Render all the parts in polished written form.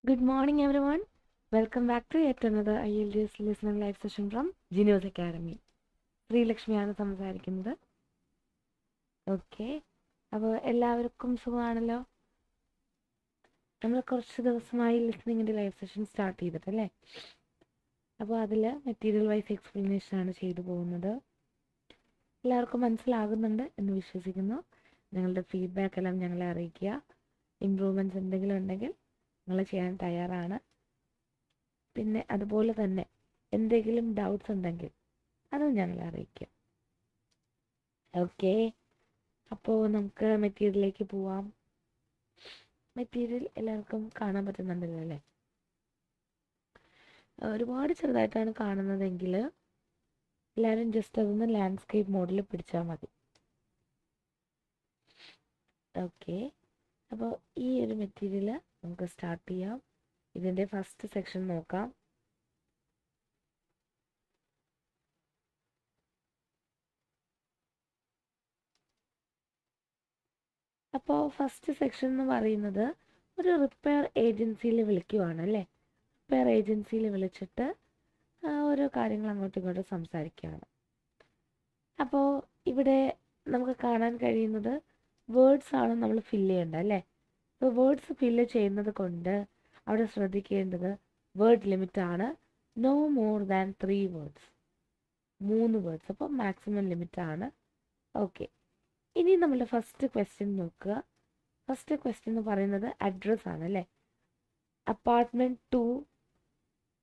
Good morning, everyone. Welcome back to yet another 𝐈𝐄𝐬𝐧𝐿 listening live session from 𝐁𝐬𝐬𝐺 Academy. ശ്രീലക്ഷ്മിയാണ് സംസാരിക്കുന്നത്. Okay, അപ്പോൾ എല്ലാവർക്കും സുഖമാണല്ലോ. നമ്മൾ കുറച്ച് ദിവസമായി ലിസണിങ്ങിൻ്റെ ലൈവ് സെഷൻ സ്റ്റാർട്ട് ചെയ്തിട്ടല്ലേ. അപ്പോൾ അതിൽ മെറ്റീരിയൽ വൈസ് എക്സ്പ്ലനേഷനാണ് ചെയ്തു പോകുന്നത്. എല്ലാവർക്കും മനസ്സിലാകുന്നുണ്ട് എന്ന് വിശ്വസിക്കുന്നു. നിങ്ങളുടെ ഫീഡ്ബാക്ക് എല്ലാം ഞങ്ങളെ അറിയിക്കുക. ഇമ്പ്രൂവ്മെൻറ്റ്സ് എന്തെങ്കിലും ഉണ്ടെങ്കിൽ നിങ്ങൾ ചെയ്യാൻ തയ്യാറാണ്. പിന്നെ അതുപോലെ തന്നെ എന്തെങ്കിലും ഡൗട്ട്സ് ഉണ്ടെങ്കിൽ അതും ഞങ്ങളെ അറിയിക്കുക. ഓക്കെ, അപ്പോൾ നമുക്ക് മെറ്റീരിയലിലേക്ക് പോവാം. മെറ്റീരിയൽ എല്ലാവർക്കും കാണാൻ പറ്റുന്നുണ്ടല്ലോ അല്ലേ? ഒരുപാട് ചെറുതായിട്ടാണ് കാണുന്നതെങ്കിൽ എല്ലാവരും ജസ്റ്റ് അതൊന്ന് ലാൻഡ്സ്കേപ്പ് മോഡിൽ പിടിച്ചാൽ മതി. ഓക്കെ, അപ്പോൾ ഈ ഒരു മെറ്റീരിയൽ നമുക്ക് സ്റ്റാർട്ട് ചെയ്യാം. ഇതിൻ്റെ ഫസ്റ്റ് സെക്ഷൻ നോക്കാം. അപ്പോൾ ഫസ്റ്റ് സെക്ഷൻ എന്ന് പറയുന്നത് ഒരു റിപ്പയർ ഏജൻസിയിൽ വിളിക്കുവാണ് അല്ലേ. റിപ്പയർ ഏജൻസിയിൽ വിളിച്ചിട്ട് ഓരോ കാര്യങ്ങൾ അങ്ങോട്ടും ഇങ്ങോട്ടും സംസാരിക്കുകയാണ്. അപ്പോൾ ഇവിടെ നമുക്ക് കാണാൻ കഴിയുന്നത് വേർഡ്സ് ആണ് നമ്മൾ ഫില്ല് ചെയ്യേണ്ടത് അല്ലേ. അപ്പോൾ വേർഡ്സ് ഫില്ല് ചെയ്യുന്നത് കൊണ്ട് അവിടെ ശ്രദ്ധിക്കേണ്ടത് വേർഡ് ലിമിറ്റ് ആണ്. No more than 3 words, 3 words. അപ്പോൾ മാക്സിമം ലിമിറ്റ് ആണ്. ഓക്കെ, ഇനി നമ്മുടെ ഫസ്റ്റ് ക്വസ്റ്റ്യൻ നോക്കുക. ഫസ്റ്റ് ക്വസ്റ്റ്യൻ എന്ന് പറയുന്നത് അഡ്രസ് ആണ് അല്ലേ. അപ്പാർട്ട്മെൻറ്റ് 2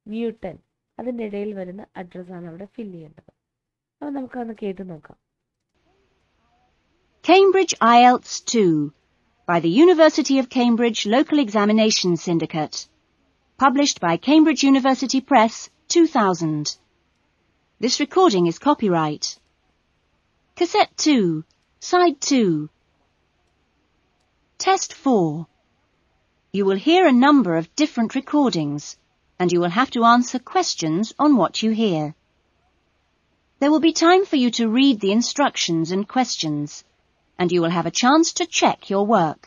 ന്യൂട്ടൺ, അതിൻ്റെ ഇടയിൽ വരുന്ന അഡ്രസ്സാണ് അവിടെ ഫില്ല് ചെയ്യേണ്ടത്. അപ്പോൾ നമുക്കതൊന്ന് കേട്ട് നോക്കാം. Cambridge IELTS 2 by the University of Cambridge Local Examination Syndicate. Published by Cambridge University Press, 2000. This recording is copyright. Cassette 2, Side 2. Test 4. You will hear a number of different recordings, and you will have to answer questions on what you hear. There will be time for you to read the instructions and questions, and you will have a chance to check your work.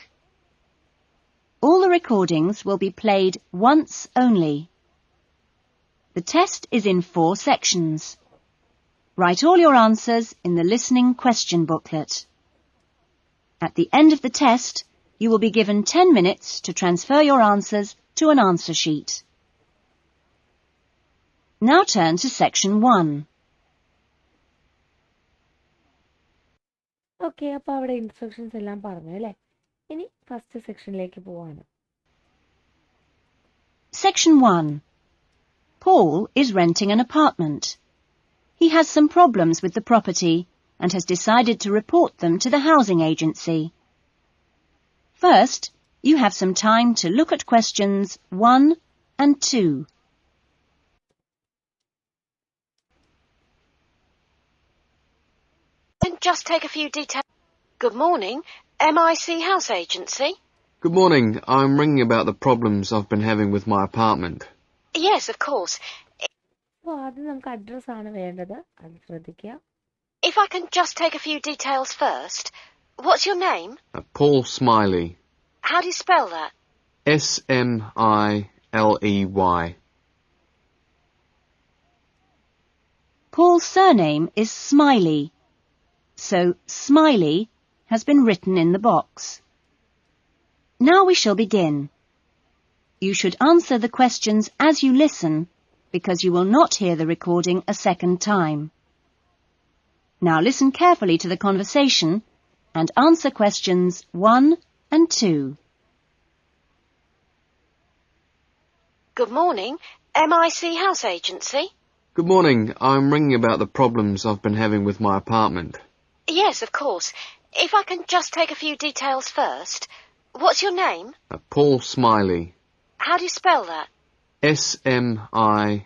All the recordings will be played once only. The test is in 4 sections. Write all your answers in the listening question booklet. At the end of the test, you will be given 10 minutes to transfer your answers to an answer sheet. Now turn to section 1. Okay, അപ്പോൾ അവിടെ instructions എല്ലാം പറഞ്ഞു അല്ലേ. ഇനി first സെക്ഷനിലേക്ക് പോവാണ്. Section 1. Paul is renting an apartment. He has some problems with the property and has decided to report them to the housing agency. First, you have some time to look at questions 1 and 2. Just take a few details. Good morning, MIC House Agency. Good morning. I'm ringing about the problems I've been having with my apartment. Yes, of course. അപ്പോൾ ആദ്യം നമുക്ക് അഡ്രസ്സാണ് വേണ്ടത്, അത് ശ്രദ്ധിക്കുക. If I can just take a few details first. What's your name? Paul Smiley. How do you spell that? S-M-I-L-E-Y. Paul's surname is Smiley, so Smiley has been written in the box. Now we shall begin. You should answer the questions as you listen, because you will not hear the recording a second time. Now listen carefully to the conversation and answer questions 1 and 2. Good morning, MIC House Agency. Good morning. I'm ringing about the problems I've been having with my apartment. Yes, of course. If I can just take a few details first. What's your name? Paul Smiley. How do you spell that? S-M-I-L-E-Y.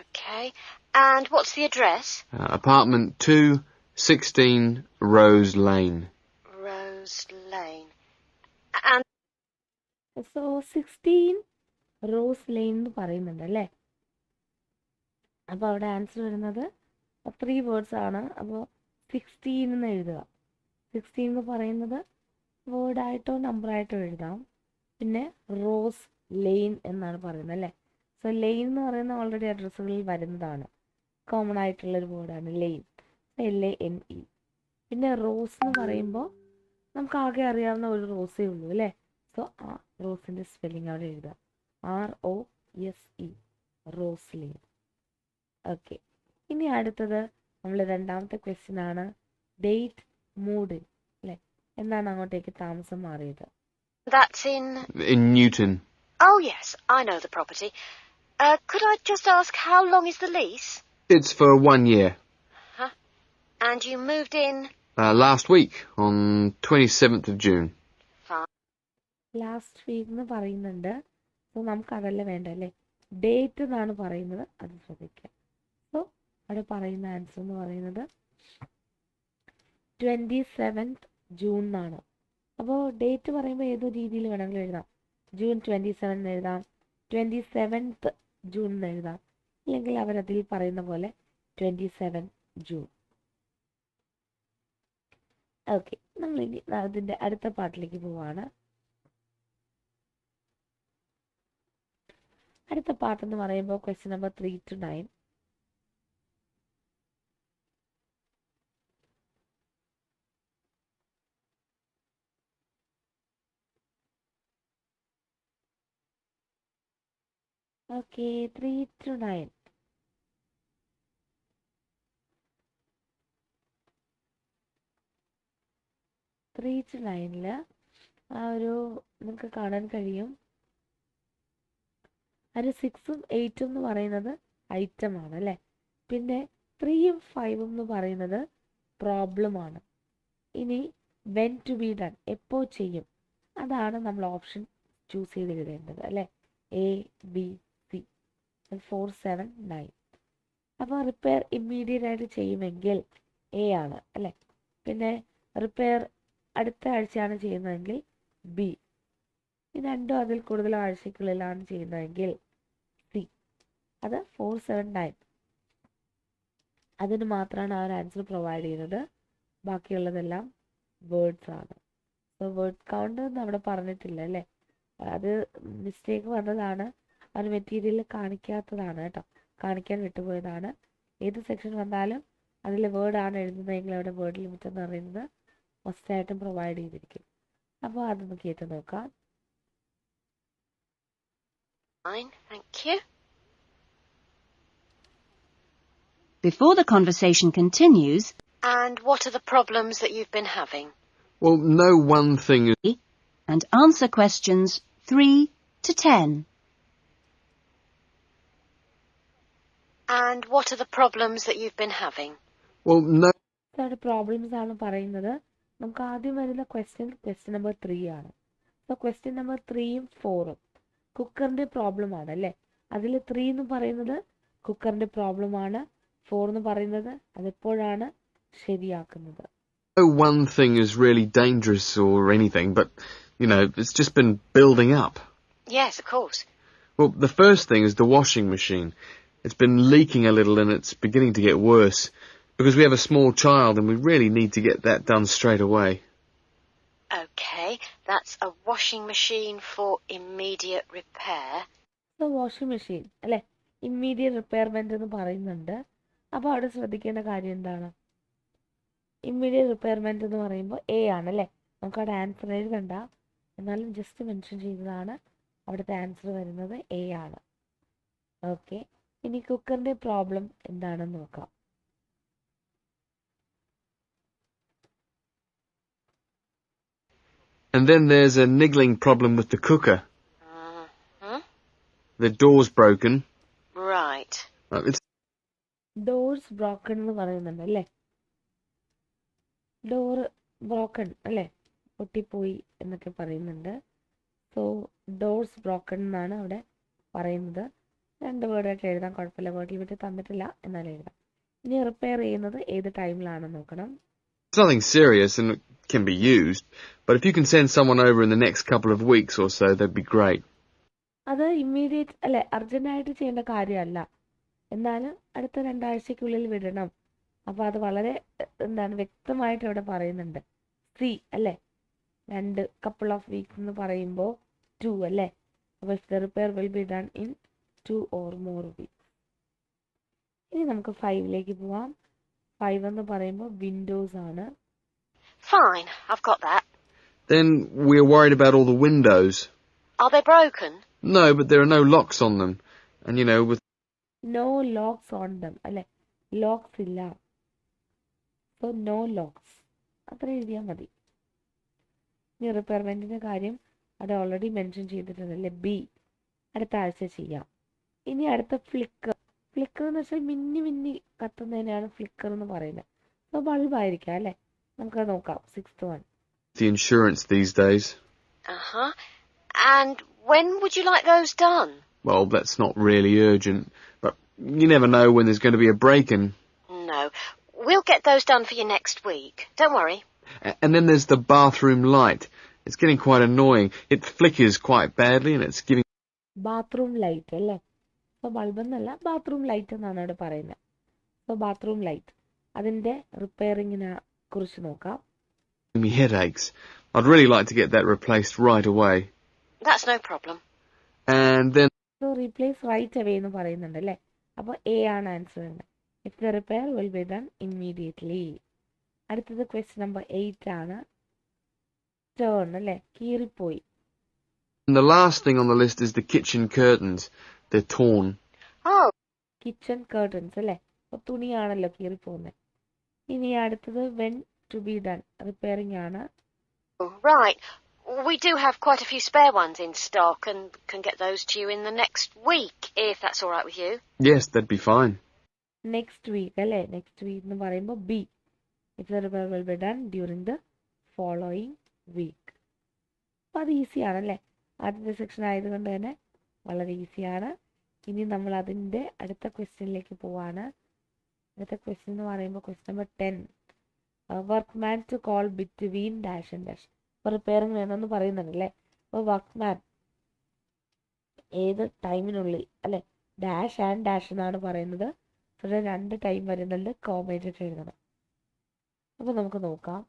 Okay. And what's the address? Apartment 2, 16 Rose Lane. Rose Lane. And so 16 Rose Lane എന്ന് പറയുന്നുണ്ട് അല്ലേ. അപ്പോൾ അവിടെ answer വരുന്നത് 3 words ആണ്. അപ്പോൾ 16 എന്ന് എഴുതുക. 16 എന്ന് പറയുന്നത് വേർഡായിട്ടോ നമ്പറായിട്ടോ എഴുതാം. പിന്നെ റോസ് ലെയിൻ എന്നാണ് പറയുന്നത് അല്ലേ. സോ ലെയിൻ എന്ന് പറയുന്ന ഓൾറെഡി അഡ്രസ്സുകളിൽ വരുന്നതാണ്, കോമൺ ആയിട്ടുള്ളൊരു വേർഡാണ് ലെയിൻ, LANE. പിന്നെ റോസ് എന്ന് പറയുമ്പോൾ നമുക്ക് ആകെ അറിയാവുന്ന ഒരു റോസേ ഉള്ളൂ അല്ലേ. സോ ആ റോസിൻ്റെ സ്പെല്ലിംഗ് അവിടെ എഴുതാം, ROSE, റോസ് ലെയിൻ. ഓക്കെ, ഇനി അടുത്തത് നമ്മൾ രണ്ടാമത്തെ ക്വസ്റ്റ്യൻ ആണ്, ഡേറ്റ് മൂഡ് അല്ലേ. എന്താണ് അങ്ങോട്ടേക്ക് താമസം മാറിയത്? That's in Newton. Oh, yes, I know the property. Could I just ask, how long is the lease? It's for 1 year. Huh? And you moved in? Last week, on 27th of June. Last week എന്ന് പറയുന്നുണ്ട്. So നമുക്കതല്ല വേണ്ട അല്ലേ, date എന്നാണ് പറയുന്നത്, അത് ശ്രദ്ധിക്കുക. So അവിടെ പറയുന്ന ആൻസർ എന്ന് പറയുന്നത് 27th ജൂൺ എന്നാണ്. അപ്പോൾ ഡേറ്റ് പറയുമ്പോൾ ഏത് രീതിയിൽ വേണമെങ്കിലും എഴുതാം. ജൂൺ 27 എഴുതാം, 27th ജൂൺ എന്ന് എഴുതാം, അല്ലെങ്കിൽ അവരതിൽ പറയുന്ന പോലെ 27 ജൂൺ. ഓക്കെ, നമ്മളിനി അതിൻ്റെ അടുത്ത പാർട്ടിലേക്ക് പോവാണ്. അടുത്ത പാർട്ട് എന്ന് പറയുമ്പോൾ question number 3 to 9. Okay, 3 to 9. Three to നയനില് ആ ഒരു നിങ്ങൾക്ക് കാണാൻ കഴിയും, ഒരു 6ഉം 8ഉം എന്ന് പറയുന്നത് ഐറ്റം ആണ് അല്ലേ. പിന്നെ 3ഉം 5ഉം എന്ന് പറയുന്നത് പ്രോബ്ലം ആണ്. ഇനി വെൻ ടു ബി ഡൺ, എപ്പോൾ ചെയ്യും, അതാണ് നമ്മൾ ഓപ്ഷൻ ചൂസ് ചെയ്ത് എഴുതേണ്ടത് അല്ലേ. ABC 4, 7, 9. അപ്പോൾ റിപ്പയർ ഇമ്മീഡിയറ്റ് ആയിട്ട് ചെയ്യുമെങ്കിൽ A ആണ് അല്ലേ. പിന്നെ റിപ്പയർ അടുത്ത ആഴ്ചയാണ് ചെയ്യുന്നതെങ്കിൽ B. ഈ രണ്ടും അതിൽ കൂടുതൽ ആഴ്ചക്കുള്ളിലാണ് ചെയ്യുന്നതെങ്കിൽ C. അത് 4, 7, 9. അതിന് മാത്രമാണ് ആ ഒരു ആൻസർ പ്രൊവൈഡ് ചെയ്യുന്നത്. ബാക്കിയുള്ളതെല്ലാം വേർഡ്സ് ആണ്. സോ വേർഡ് കൗണ്ട് നമ്മുടെ പറഞ്ഞിട്ടില്ല അല്ലേ, അത് മിസ്റ്റേക്ക് വന്നതാണ്, ആ ഒരു മെറ്റീരിയൽ കാണിക്കാത്തതാണ് കേട്ടോ, കാണിക്കാൻ വിട്ടുപോയതാണ്. ഏത് സെക്ഷൻ വന്നാലും അതിൽ വേർഡാണ് എഴുതുന്നതെങ്കിൽ അവിടെ വേർഡ് ലിമിറ്റ് എന്ന് പറയുന്നത് മസ്റ്റായിട്ടും പ്രൊവൈഡ് ചെയ്തിരിക്കും. അപ്പോൾ അതൊന്ന് കേട്ട് നോക്കാം. Fine, thank you. Before the conversation continues, And what are the problems that you've been having? Well, no one thing is... and answer questions 3 to 10. And what are the problems that you've been having? Well, no... അവിടെ problems ആണ് പറയുന്നത്. നമുക്ക് ആദ്യം വരുന്ന question number 3 ആണ്. So question number 3ഉം 4ഉം കുക്കറിൻ്റെ problem ആണ് അല്ലേ. അതിൽ 3 എന്ന് പറയുന്നത് കുക്കറിൻ്റെ പ്രോബ്ലം ആണ്, 4 എന്ന് പറയുന്നത് അതെപ്പോഴാണ് ശരിയാക്കുന്നത്. No one thing is really dangerous or anything, but, you know, it's just been building up. Yes, of course. Well, the first thing is the washing machine. It's been leaking a little and it's beginning to get worse because we have a small child and we really need to get that done straight away. Okay, that's a washing machine for immediate repair. So washing machine അല്ലേ, immediate റിപ്പയർമെൻ്റ് എന്ന് പറയുന്നുണ്ട്. അപ്പോൾ അവിടെ ശ്രദ്ധിക്കേണ്ട കാര്യം എന്താണ്, immediate റിപ്പയർമെൻ്റ് എന്ന് പറയുമ്പോൾ A ആണല്ലേ. നമുക്കവിടെ ആൻസർ എഴുതണ്ട, എന്നാലും ജസ്റ്റ് മെൻഷൻ ചെയ്തതാണ്, അവിടുത്തെ ആൻസർ വരുന്നത് A ആണ്. ഓക്കെ, ഇനി കുക്കറിൻ്റെ പ്രോബ്ലം എന്താണെന്ന് നോക്കാം. And then there's a niggling problem with the cooker. Hmm? The door's broken. Right. It's doors broken എന്ന് പറയുന്നുണ്ട് അല്ലേ. ഡോറ് ബ്രോക്കൺ അല്ലേ, പൊട്ടിപ്പോയി എന്നൊക്കെ പറയുന്നുണ്ട്. സോ ഡോർസ് ബ്രോക്കൺ എന്നാണ് അവിടെ പറയുന്നത്. 2 വേർഡായിട്ട് എഴുതാൻ കുഴപ്പമില്ല, വേർഡ് ലിമിറ്റ് തന്നിട്ടില്ല, എന്നാലും എഴുതാം. ഇനി റിപ്പയർ ചെയ്യുന്നത് ഏത് ടൈമിലാണെന്ന് നോക്കണം. nothing serious and it can be used, but if you can send someone over in the next couple of weeks or so, that'd be great. അത് ഇമ്മീഡിയറ്റ് അല്ലേ, അർജൻറ്റായിട്ട് ചെയ്യേണ്ട കാര്യമല്ല, എന്നാലും അടുത്ത 2 ആഴ്ചക്കുള്ളിൽ വിടണം. അപ്പോൾ അത് വളരെ വ്യക്തമായിട്ട് ഇവിടെ പറയുന്നുണ്ട്. C അല്ലേ, 2 couple of weeks എന്ന് പറയുമ്പോൾ 2 അല്ലേ? അപ്പോൾ if the repair will be done in 2 or more weeks. ഇനി നമുക്ക് 5ലേക്ക് പോവാം. 5 എന്ന് പറയുമ്പോൾ വിൻഡോസ് ആണ്. Fine, I've got that. Then we're worried about all the windows. Are they broken? No, but there are no locks on them. And you know, with No locks on them അല്ലേ? Locks ഇല്ല. So no locks അത്ര എഴുതിയാൽ മതി. ഇനി റിപ്പയർമെൻറ്റിൻ്റെ കാര്യം അവിടെ already mention ചെയ്തിട്ടുണ്ടല്ലേ, B അടുത്ത ആഴ്ച ചെയ്യാം. ഇനി അടുത്ത ഫ്ലിക്കർ. ഫ്ലിക്കർ എന്ന് വെച്ചാൽ മിന്നി മിന്നി കത്തുന്നതിനാണ് ഫ്ലിക്കർ എന്ന് പറയുന്നത്. അപ്പോൾ ബൾബായിരിക്കാം അല്ലേ? നമുക്കത് നോക്കാം. 6th one. the insurance these days. Uh-huh. And when would you like those done? Well, that's not really urgent, but you never know when there's going to be a break-in. No. We'll get those done for you next week. Don't worry. And then there's the bathroom light. It's getting quite annoying. It flickers quite badly and it's giving... bathroom light അല്ലേ? അപ്പോൾ bulb എന്നല്ല, bathroom light എന്നാണ് അവിടെ പറയുന്നത്. അപ്പോൾ bathroom light അതിൻ്റെ റിപ്പയറിങ്ങിനെ കുറിച്ച് നോക്കാം. me headaches. I'd really like to get that replaced right away. That's no problem. And then... So replace right away എന്ന് പറയുന്നുണ്ട് അല്ലേ? അപ്പോൾ എ ആണ് answer. If the repair will be done immediately. അടുത്തത് question number 8 ആണ്. Turn അല്ലേ? കീറിപ്പോയി. And the last thing on the list is the kitchen curtains. They're torn. Oh. Kitchen curtains അല്ലേ? അപ്പോൾ തുണിയാണല്ലോ കീറിപ്പോകുന്നത്. ഇനി അടുത്തത് when to be done. Repairing ആണ്. Right. We do have quite a few spare ones in stock and can get those to you in the next week, if that's all right with you. Yes, that'd be fine. Next week അല്ലേ? Next week എന്ന് പറയുമ്പോൾ B. If the repair will be done during the following week. അപ്പോൾ അത് ഈസിയാണല്ലേ? ആദ്യത്തെ section ആയതുകൊണ്ട് തന്നെ വളരെ ഈസിയാണ്. ഇനി നമ്മൾ അതിൻ്റെ അടുത്ത ക്വസ്റ്റ്യനിലേക്ക് പോവാണ്. അടുത്ത ക്വസ്റ്റ്യൻ എന്ന് പറയുമ്പോൾ question number 10. Workman to call between dash and dash. അപ്പോൾ റിപ്പയറിംഗ് വേണമെന്ന് പറയുന്നുണ്ടല്ലേ? അപ്പോൾ വർക്ക്മാൻ ഏത് ടൈമിനുള്ളിൽ അല്ലേ? ഡാഷ് ആൻഡ് ഡാഷ് എന്നാണ് പറയുന്നത്. ഇവിടെ 2 ടൈം വരുന്നുണ്ട്. കോമേറ്റൊക്കെ എഴുതണം. അപ്പോൾ നമുക്ക് നോക്കാം.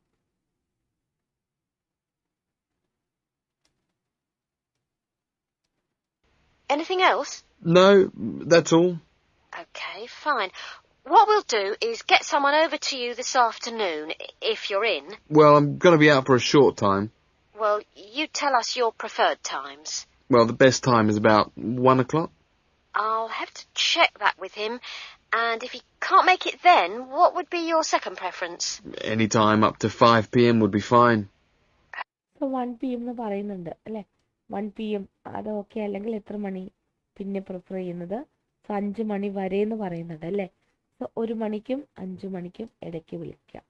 Anything else? No, that's all. Okay, fine. What we'll do is get someone over to you this afternoon, if you're in. Well, I'm going to be out for a short time. Well, you tell us your preferred times. Well, the best time is about 1 o'clock. I'll have to check that with him, and if he can't make it then, what would be your second preference? Any time up to 5 p.m. would be fine. So 1 PM എന്ന് പറയുന്നുണ്ട് അല്ലേ? 1 PM അത് okay അല്ലെങ്കിൽ എത്ര മണി പിന്നെ prefer ചെയ്യുന്നത്? So 5 മണി വരെ എന്ന് പറയുന്നുണ്ട് അല്ലേ? സോ 1 മണിക്കും 5 മണിക്കും ഇടയ്ക്ക് വിളിക്കാം.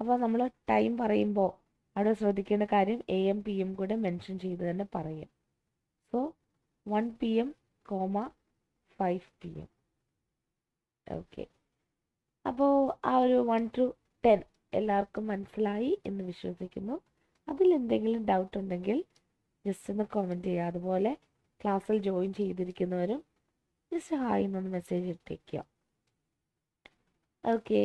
അപ്പോൾ നമ്മൾ ടൈം പറയുമ്പോൾ അവിടെ ശ്രദ്ധിക്കേണ്ട കാര്യം AM PM കൂടെ മെൻഷൻ ചെയ്ത് തന്നെ പറയും. So 1 PM, 5 PM. ഓക്കെ. അപ്പോൾ ആ ഒരു 1 to 10 എല്ലാവർക്കും മനസ്സിലായി എന്ന് വിശ്വസിക്കുന്നു. അതിലെന്തെങ്കിലും ഡൗട്ട് ഉണ്ടെങ്കിൽ ജസ്റ്റ് ഒന്ന് കമൻറ്റ് ചെയ്യുക. അതുപോലെ ക്ലാസ്സിൽ ജോയിൻ ചെയ്തിരിക്കുന്നവരും ജസ്റ്റ് ഹായ് എന്നൊന്ന് മെസ്സേജ് ഇട്ടേക്കുക. ഓക്കെ.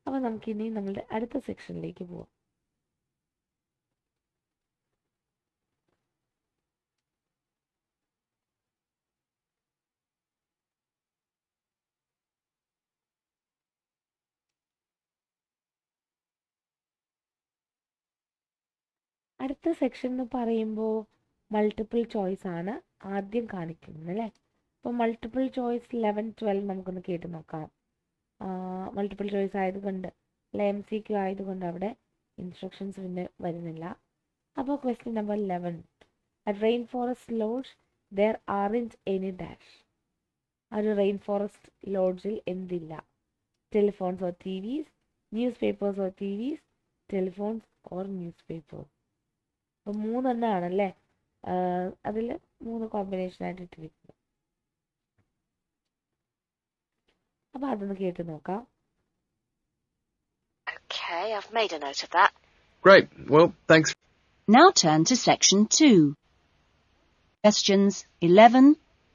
അപ്പോൾ നമുക്കിനി നമ്മളുടെ അടുത്ത സെക്ഷനിലേക്ക് പോവാം. അടുത്ത സെക്ഷൻ എന്ന് പറയുമ്പോൾ മൾട്ടിപ്പിൾ ചോയ്സ് ആണ് ആദ്യം കാണിക്കുന്നത് അല്ലേ? അപ്പോൾ മൾട്ടിപ്പിൾ ചോയ്സ് 11, 12 നമുക്കൊന്ന് കേട്ട് നോക്കാം. മൾട്ടിപ്പിൾ ചോയ്സ് ആയതുകൊണ്ട് അല്ലെ MCQ ആയതുകൊണ്ട് അവിടെ ഇൻസ്ട്രക്ഷൻസ് പിന്നെ വരുന്നില്ല. അപ്പോൾ question number 11. At rain forest lodge there aren't any dash. ആ ഒരു റെയിൻ ഫോറസ്റ്റ് ലോഡ്ജിൽ എന്തില്ല? Telephones or TVs, news papers or TVs, telephones or news papers. അപ്പോൾ 3 എണ്ണമാണല്ലേ അതിൽ 3 കോമ്പിനേഷനായിട്ട് ഇട്ടിരിക്കുന്നത്. അപ്പോൾ അതൊന്ന് കേട്ട് നോക്കാം. Okay, I've made a note of that. Great. Well, thanks. Now turn to section 2. Questions 11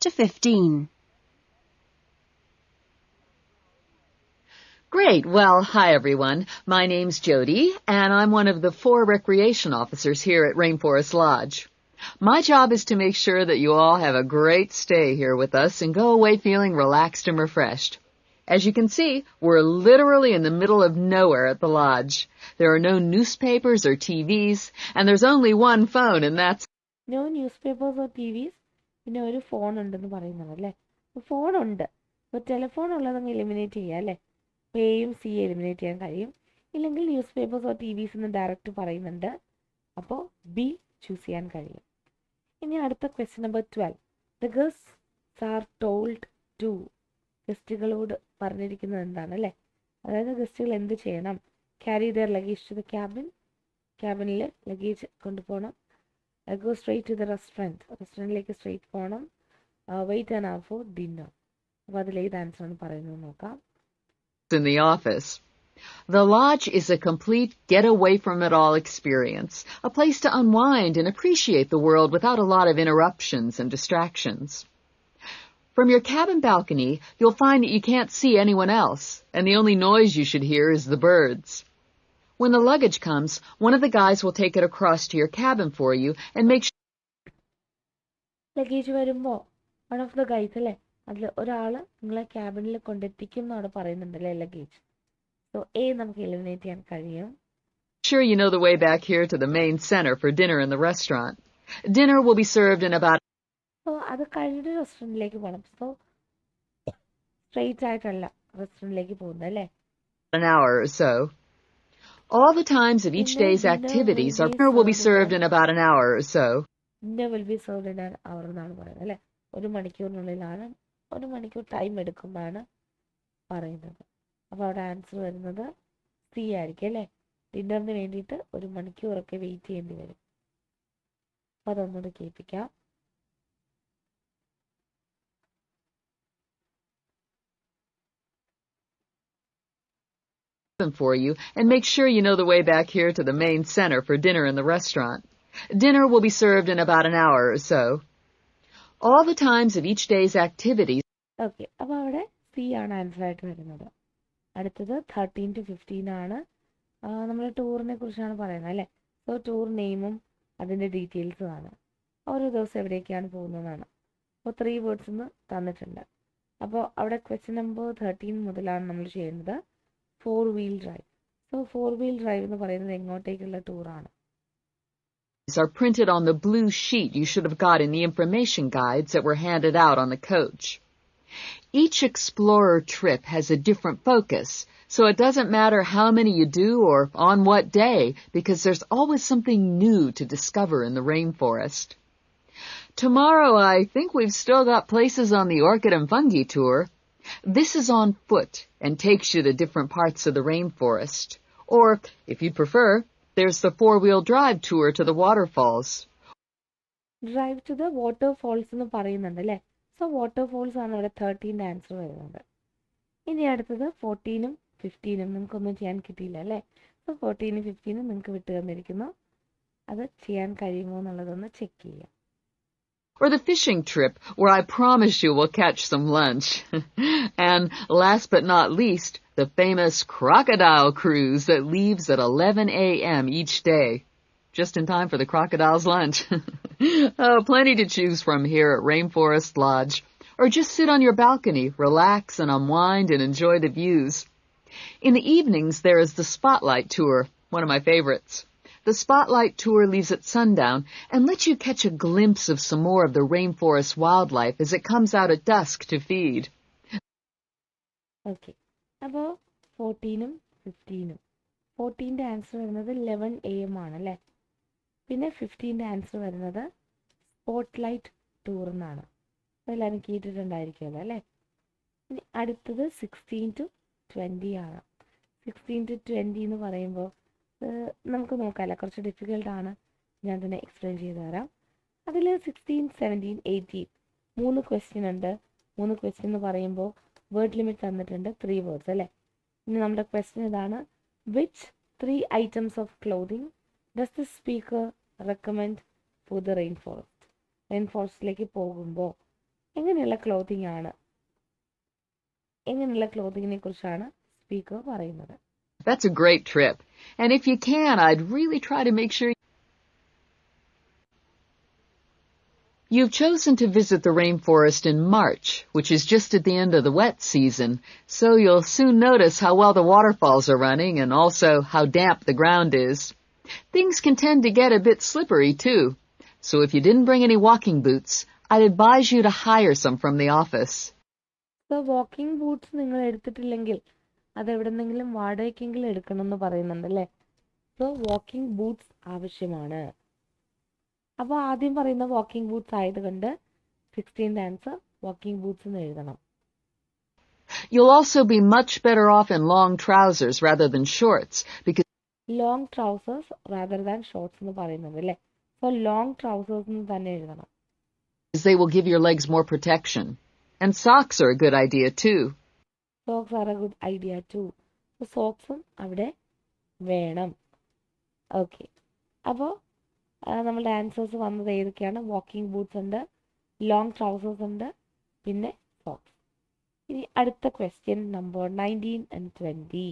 to 15. Great. Well, hi everyone. My name's Jody, and I'm one of the 4 recreation officers here at Rainforest Lodge. My job is to make sure that you all have a great stay here with us and go away feeling relaxed and refreshed. As you can see, we're literally in the middle of nowhere at the lodge. There are no newspapers or TVs, and there's only one phone, and that's... No newspapers or TVs. പിന്നെ ഒരു phone ഉണ്ടെന്ന് പറയുന്നത് അല്ലേ? Phone ഉണ്ട്. അപ്പോൾ telephone ഉള്ളതങ്ങ് eliminate ചെയ്യുക അല്ലേ? എയും സി എലിമിനേറ്റ് ചെയ്യാൻ കഴിയും. ഇല്ലെങ്കിൽ ന്യൂസ് പേപ്പേഴ്സ് ഓർ TVs എന്ന് ഡയറക്റ്റ് പറയുന്നുണ്ട്. അപ്പോൾ ബി ചൂസ് ചെയ്യാൻ കഴിയും. ഇനി അടുത്ത question number 12. The guests are told to. ഗസ്റ്റുകളോട് പറഞ്ഞിരിക്കുന്നത് എന്താണ് അല്ലേ? അതായത് ഗസ്റ്റുകൾ എന്ത് ചെയ്യണം? Carry their luggage to the ക്യാബിനിൽ ലഗേജ് കൊണ്ടുപോകണം. Go straight to the restaurant. റെസ്റ്റോറൻറ്റിലേക്ക് സ്ട്രെയിറ്റ് പോകണം. Wait an hour for dinner. അപ്പോൾ അതിൽ ഏത് ആൻസർ ആണ് പറയുന്നത് നോക്കാം. in the office. The lodge is a complete get-away-from-it-all experience, a place to unwind and appreciate the world without a lot of interruptions and distractions. From your cabin balcony, you'll find that you can't see anyone else, and the only noise you should hear is the birds. When the luggage comes, one of the guys will take it across to your cabin for you and make sure... luggage വരുമ്പോൾ one of the guys അല്ലേ, അതിൽ ഒരാൾ നിങ്ങളെ ക്യാബിനിൽ കൊണ്ടെത്തിക്കും എന്നവിടെ പറയുന്നുണ്ടല്ലേ luggage. So A നമുക്ക് eliminate ചെയ്യാൻ കഴിയും. Sure you know the way back here to the main center for dinner in the restaurant. Dinner will be served in about... so അത് കഴിഞ്ഞിട്ട് റെസ്റ്റോറൻറ്റിലേക്ക് പോകണം. സോ സ്ട്രെയിറ്റ് ആയിട്ടല്ല റെസ്റ്റോറൻറ്റിലേക്ക് പോകുന്നത് അല്ലേ? an hour or so. All the times of each day's activities are dinner will be served in about an hour or so. Dinner will be served in an hour എന്നാണ് പറയുന്നത് അല്ലേ? 1 മണിക്കൂറിനുള്ളിലാണ്, 1 മണിക്കൂർ time എടുക്കുമ്പോഴാണ് പറയുന്നത്. അപ്പോൾ അവിടെ ആൻസർ വരുന്നത് C ആയിരിക്കും അല്ലേ? ഡിന്നറിന് വേണ്ടിയിട്ട് 1 മണിക്കൂറൊക്കെ വെയിറ്റ് ചെയ്യേണ്ടി വരും. അപ്പോൾ അതൊന്നുകൂടി കേൾപ്പിക്കാം. For you and make sure you know the way back here to the main center for dinner in the restaurant. Dinner will be served in about an hour or so. All the times of each day's activities... okay, അപ്പോൾ അവിടെ C ആണ് answer ആയിട്ട് വരുന്നത്. അടുത്തത് 13 to 15 ആണ്. നമ്മൾ ടൂറിനെ കുറിച്ചാണ് പറയുന്നത് അല്ലേ? സോ ടൂർ നെയിമും അതിൻ്റെ ഡീറ്റെയിൽസും ആണ്. ഓരോ ദിവസം എവിടേക്കാണ് പോകുന്നതാണ്. അപ്പോൾ 3 വേർഡ്സ് ഇന്ന് തന്നിട്ടുണ്ട്. അപ്പോൾ അവിടെ ക്വസ്റ്റ്യൻ നമ്പർ 13 മുതലാണ് നമ്മൾ ചെയ്യുന്നത്. 4-wheel drive. So 4-wheel drive എന്ന് പറയുന്നത് എങ്ങോട്ടേക്കുള്ള ടൂറാണ്? are printed on the blue sheet you should have got in the information guides that were handed out on the coach. Each explorer trip has a different focus, so it doesn't matter how many you do or on what day, because there's always something new to discover in the rainforest. Tomorrow I think we've still got places on the orchid and fungi tour. This is on foot and takes you to different parts of the rainforest. Or, if you prefer, there's the 4-wheel drive tour to the waterfalls. Drive to the waterfalls എന്ന് പറയുന്നുണ്ട് അല്ലേ? So waterfalls ആണ് ഇവിടെ 13th answer വരുന്നത്. ഇനി അടുത്തത് 14ഉം 15ഉം നിങ്ങൾക്കൊന്നും ചെയ്യാൻ കിട്ടിയില്ല അല്ലേ? സോ 14ഉം 15ഉം നിങ്ങൾക്ക് വിട്ടു തന്നിരിക്കുന്നു. അത് ചെയ്യാൻ കഴിയുമോ എന്നുള്ളതൊന്ന് ചെക്ക് ചെയ്യാം. Or the fishing trip, where I promise you we'll catch some lunch. And last but not least, the famous crocodile cruise that leaves at 11 a.m. each day. Just in time for the crocodile's lunch. Oh, plenty to choose from here at Rainforest Lodge. Or just sit on your balcony, relax and unwind and enjoy the views. In the evenings, there is the Spotlight Tour, one of my favorites. The Spotlight Tour leaves at sundown and lets you catch a glimpse of some more of the rainforest wildlife as it comes out at dusk to feed. Okay. അപ്പോൾ 14ഉം 15ഉം 14th answer വരുന്നത് 11 AM ആണ് അല്ലേ? പിന്നെ 15th answer വരുന്നത് spotlight tour എന്നാണ്. എല്ലാവരും കേട്ടിട്ടുണ്ടായിരിക്കുമല്ലോ അല്ലേ? ഇനി അടുത്തത് 16 to 20 ആണ്. 16 to 20 എന്ന് പറയുമ്പോൾ നമുക്ക് നോക്കാമല്ലോ, കുറച്ച് ഡിഫിക്കൽട്ടാണ്. ഞാൻ തന്നെ എക്സ്പ്ലെയിൻ ചെയ്ത് തരാം. അതിൽ 16, 17, 18 3 ക്വസ്റ്റ്യൻ ഉണ്ട്. 3 ക്വസ്റ്റ്യൻ എന്ന് പറയുമ്പോൾ വേർഡ് ലിമിറ്റ് തന്നിട്ടുണ്ട് 3 വേർഡ്സ് അല്ലേ? ഇനി നമ്മുടെ ക്വസ്റ്റ്യൻ ഇതാണ്: which 3 items of clothing does the speaker recommend for the rainforest? റെയിൻഫോറസ്റ്റിലേക്ക് പോകുമ്പോൾ എങ്ങനെയുള്ള ക്ലോത്തിങ്ങിനെ കുറിച്ചാണ് സ്പീക്കർ പറയുന്നത്? That's a great trip. And if you can, I'd really try to make sure You've chosen to visit the rainforest in March, which is just at the end of the wet season, so you'll soon notice how well the waterfalls are running and also how damp the ground is. Things can tend to get a bit slippery, too. So if you didn't bring any walking boots, I'd advise you to hire some from the office. So walking boots നിങ്ങൾ എടുത്തിട്ടില്ലെങ്കിൽ അത് എവിടെന്നെങ്കിലും വാടകയ്ക്കെങ്കിലും എടുക്കണമെന്ന് പറയുന്നുണ്ട് അല്ലേ? So walking boots ആവശ്യമാണ്. അപ്പോൾ ആദ്യം പറയുന്ന വാക്കിംഗ് ബൂട്ട്സ് ആയതുകൊണ്ട് 16th ആൻസർ വാക്കിംഗ് ബൂട്ട്സ് എന്ന് എഴുതണം. You'll also be much better off in long trousers rather than shorts, because long trousers rather than shorts എന്ന് പറയുന്നത് അല്ലേ? സോ ലോങ് ട്രൗസേഴ്സ് എന്ന് തന്നെ എഴുതണം. they will give your legs more protection. And socks are a good idea, too. Socks are a good idea too. സോക്സും അവിടെ വേണം. Okay, അപ്പോൾ നമ്മളുടെ ആൻസേഴ്സ് വന്നത് ഏതൊക്കെയാണ്? വാക്കിംഗ് ബൂട്ട്സ് ഉണ്ട്, ലോങ് ട്രൗസേഴ്സ് ഉണ്ട്, പിന്നെ സോക്സ്. ഇനി അടുത്ത question number 19 and 20.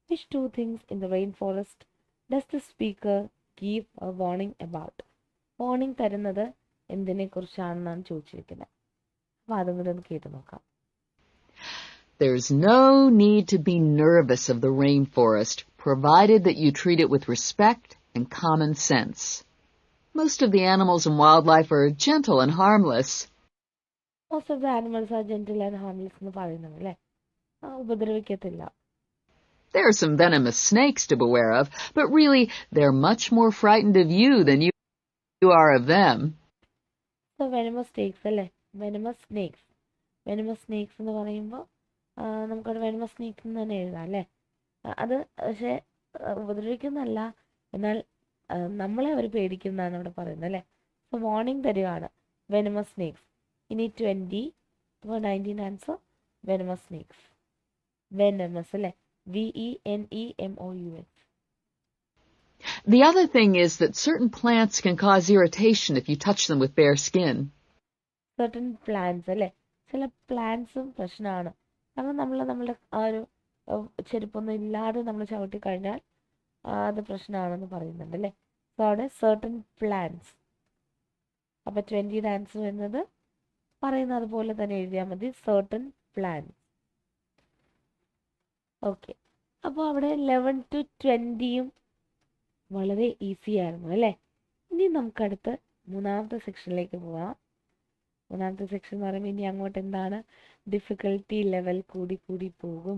Which two things in the rainforest does the speaker give a warning about? Warning തരുന്നത് എന്തിനെ കുറിച്ചാണെന്നാണ് ചോദിച്ചിരിക്കുന്നത്. അപ്പോൾ അതും കൂടെ ഒന്ന് കേട്ട് നോക്കാം. There's no need to be nervous of the rainforest, provided that you treat it with respect and common sense. Most of the animals and wildlife are gentle and harmless. Most of the animals are gentle and harmless എന്ന് പറയുന്നത് അല്ലേ? ഉപദ്രവിക്കത്തില്ല. There are some venomous snakes to beware of, but really they're much more frightened of you than you are of them. So venomous snakes അല്ലേ? Venomous snakes. Venomous snakes എന്ന് പറയുമ്പോൾ നമുക്കവിടെ venomous snakes എന്ന് തന്നെ എഴുതാം അല്ലേ? അത് പക്ഷേ ഉപദ്രവിക്കുന്നല്ല, എന്നാൽ നമ്മളെ അവർ പേടിക്കുന്നതാണ് അവിടെ പറയുന്നത് അല്ലേ? സോ വാർണിംഗ് തരികയാണ്, venomous snakes. ഇനി 20, 19 ആൻസർ venomous snakes. Venomous അല്ലേ? VENEMOUS. The other thing is that certain plants can cause irritation if you touch them with bare skin. Certain plants അല്ലേ? ചില പ്ലാന്റ്സും പ്രശ്നമാണ്. കാരണം നമ്മളുടെ ആ ഒരു ചെരുപ്പൊന്നും ഇല്ലാതെ നമ്മൾ ചവിട്ടി കഴിഞ്ഞാൽ അത് പ്രശ്നമാണെന്ന് പറയുന്നുണ്ട് അല്ലേ? സോ അവിടെ certain plants. അപ്പോൾ 20 ആൻസർ വരുന്നത് പറയുന്നത് പോലെ തന്നെ എഴുതിയാൽ മതി, certain plants. ഓക്കെ, അപ്പോൾ അവിടെ 11 to 20 വളരെ ഈസി ആയിരുന്നു അല്ലേ? ഇനി നമുക്കടുത്ത് മൂന്നാമത്തെ സെക്ഷനിലേക്ക് പോവാം. മൂന്നാമത്തെ സെക്ഷൻ എന്ന് പറയുമ്പോൾ ഇനി അങ്ങോട്ട് എന്താണ്, ഡിഫിക്കൽട്ടി ലെവൽ കൂടി കൂടി പോകും.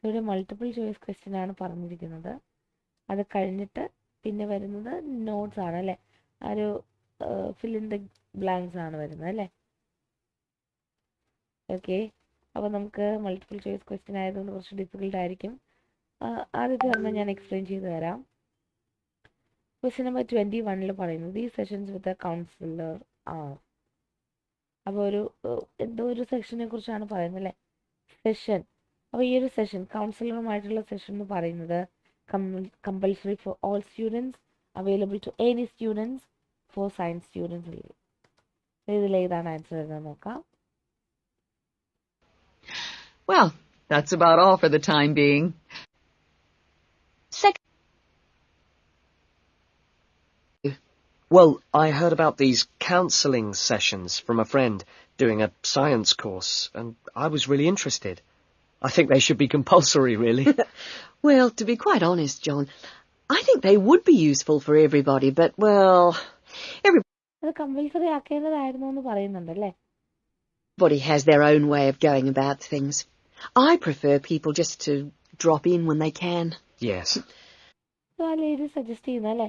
ഇവിടെ മൾട്ടിപ്പിൾ ചോയ്സ് ക്വസ്റ്റ്യൻ ആണ് പറഞ്ഞിരിക്കുന്നത്. അത് കഴിഞ്ഞിട്ട് പിന്നെ വരുന്നത് നോട്ട്സ് ആണ് അല്ലേ? ആ ഒരു ഫിൽ ഇൻ ദ ബ്ലാങ്ക്സ് ആണ് വരുന്നത് അല്ലേ? ഓക്കെ, അപ്പോൾ നമുക്ക് മൾട്ടിപ്പിൾ ചോയ്സ് ക്വസ്റ്റ്യൻ ആയതുകൊണ്ട് കുറച്ച് ഡിഫിക്കൽട്ട് ആയിരിക്കും. ആദ്യത്തെ പറഞ്ഞാൽ ഞാൻ എക്സ്പ്ലെയിൻ ചെയ്ത് തരാം. ക്വസ്റ്റ്യൻ നമ്പർ 21 പറയുന്നത് ഈ sessions with a counsellor are. അപ്പോൾ എന്തോ ഒരു സെക്ഷനെ കുറിച്ചാണ് പറയുന്നത് അല്ലേ? സെഷൻ. അപ്പോൾ ഈ ഒരു സെഷൻ കൗൺസിലറുമായിട്ടുള്ള സെഷൻ എന്ന് പറയുന്നത് compulsory for all students, available to any students, for science students അല്ലേ? ഇതിലേതാണ് ആൻസർ വരുന്നത് നോക്കാം. Well, that's about all for the time being. Well, I heard about these counselling sessions from a friend doing a science course, and I was really interested. I think they should be compulsory, really. Well, to be quite honest, John, I think they would be useful for everybody, but, well, അത് compulsory ആക്കേണ്ടതായിരുന്നു എന്ന് പറയുന്നുണ്ടല്ലേ? everybody has their own way of going about things. I prefer people just to drop in when they can. Yes. So ആ lady suggest ചെയ്യുന്നത് അല്ലേ?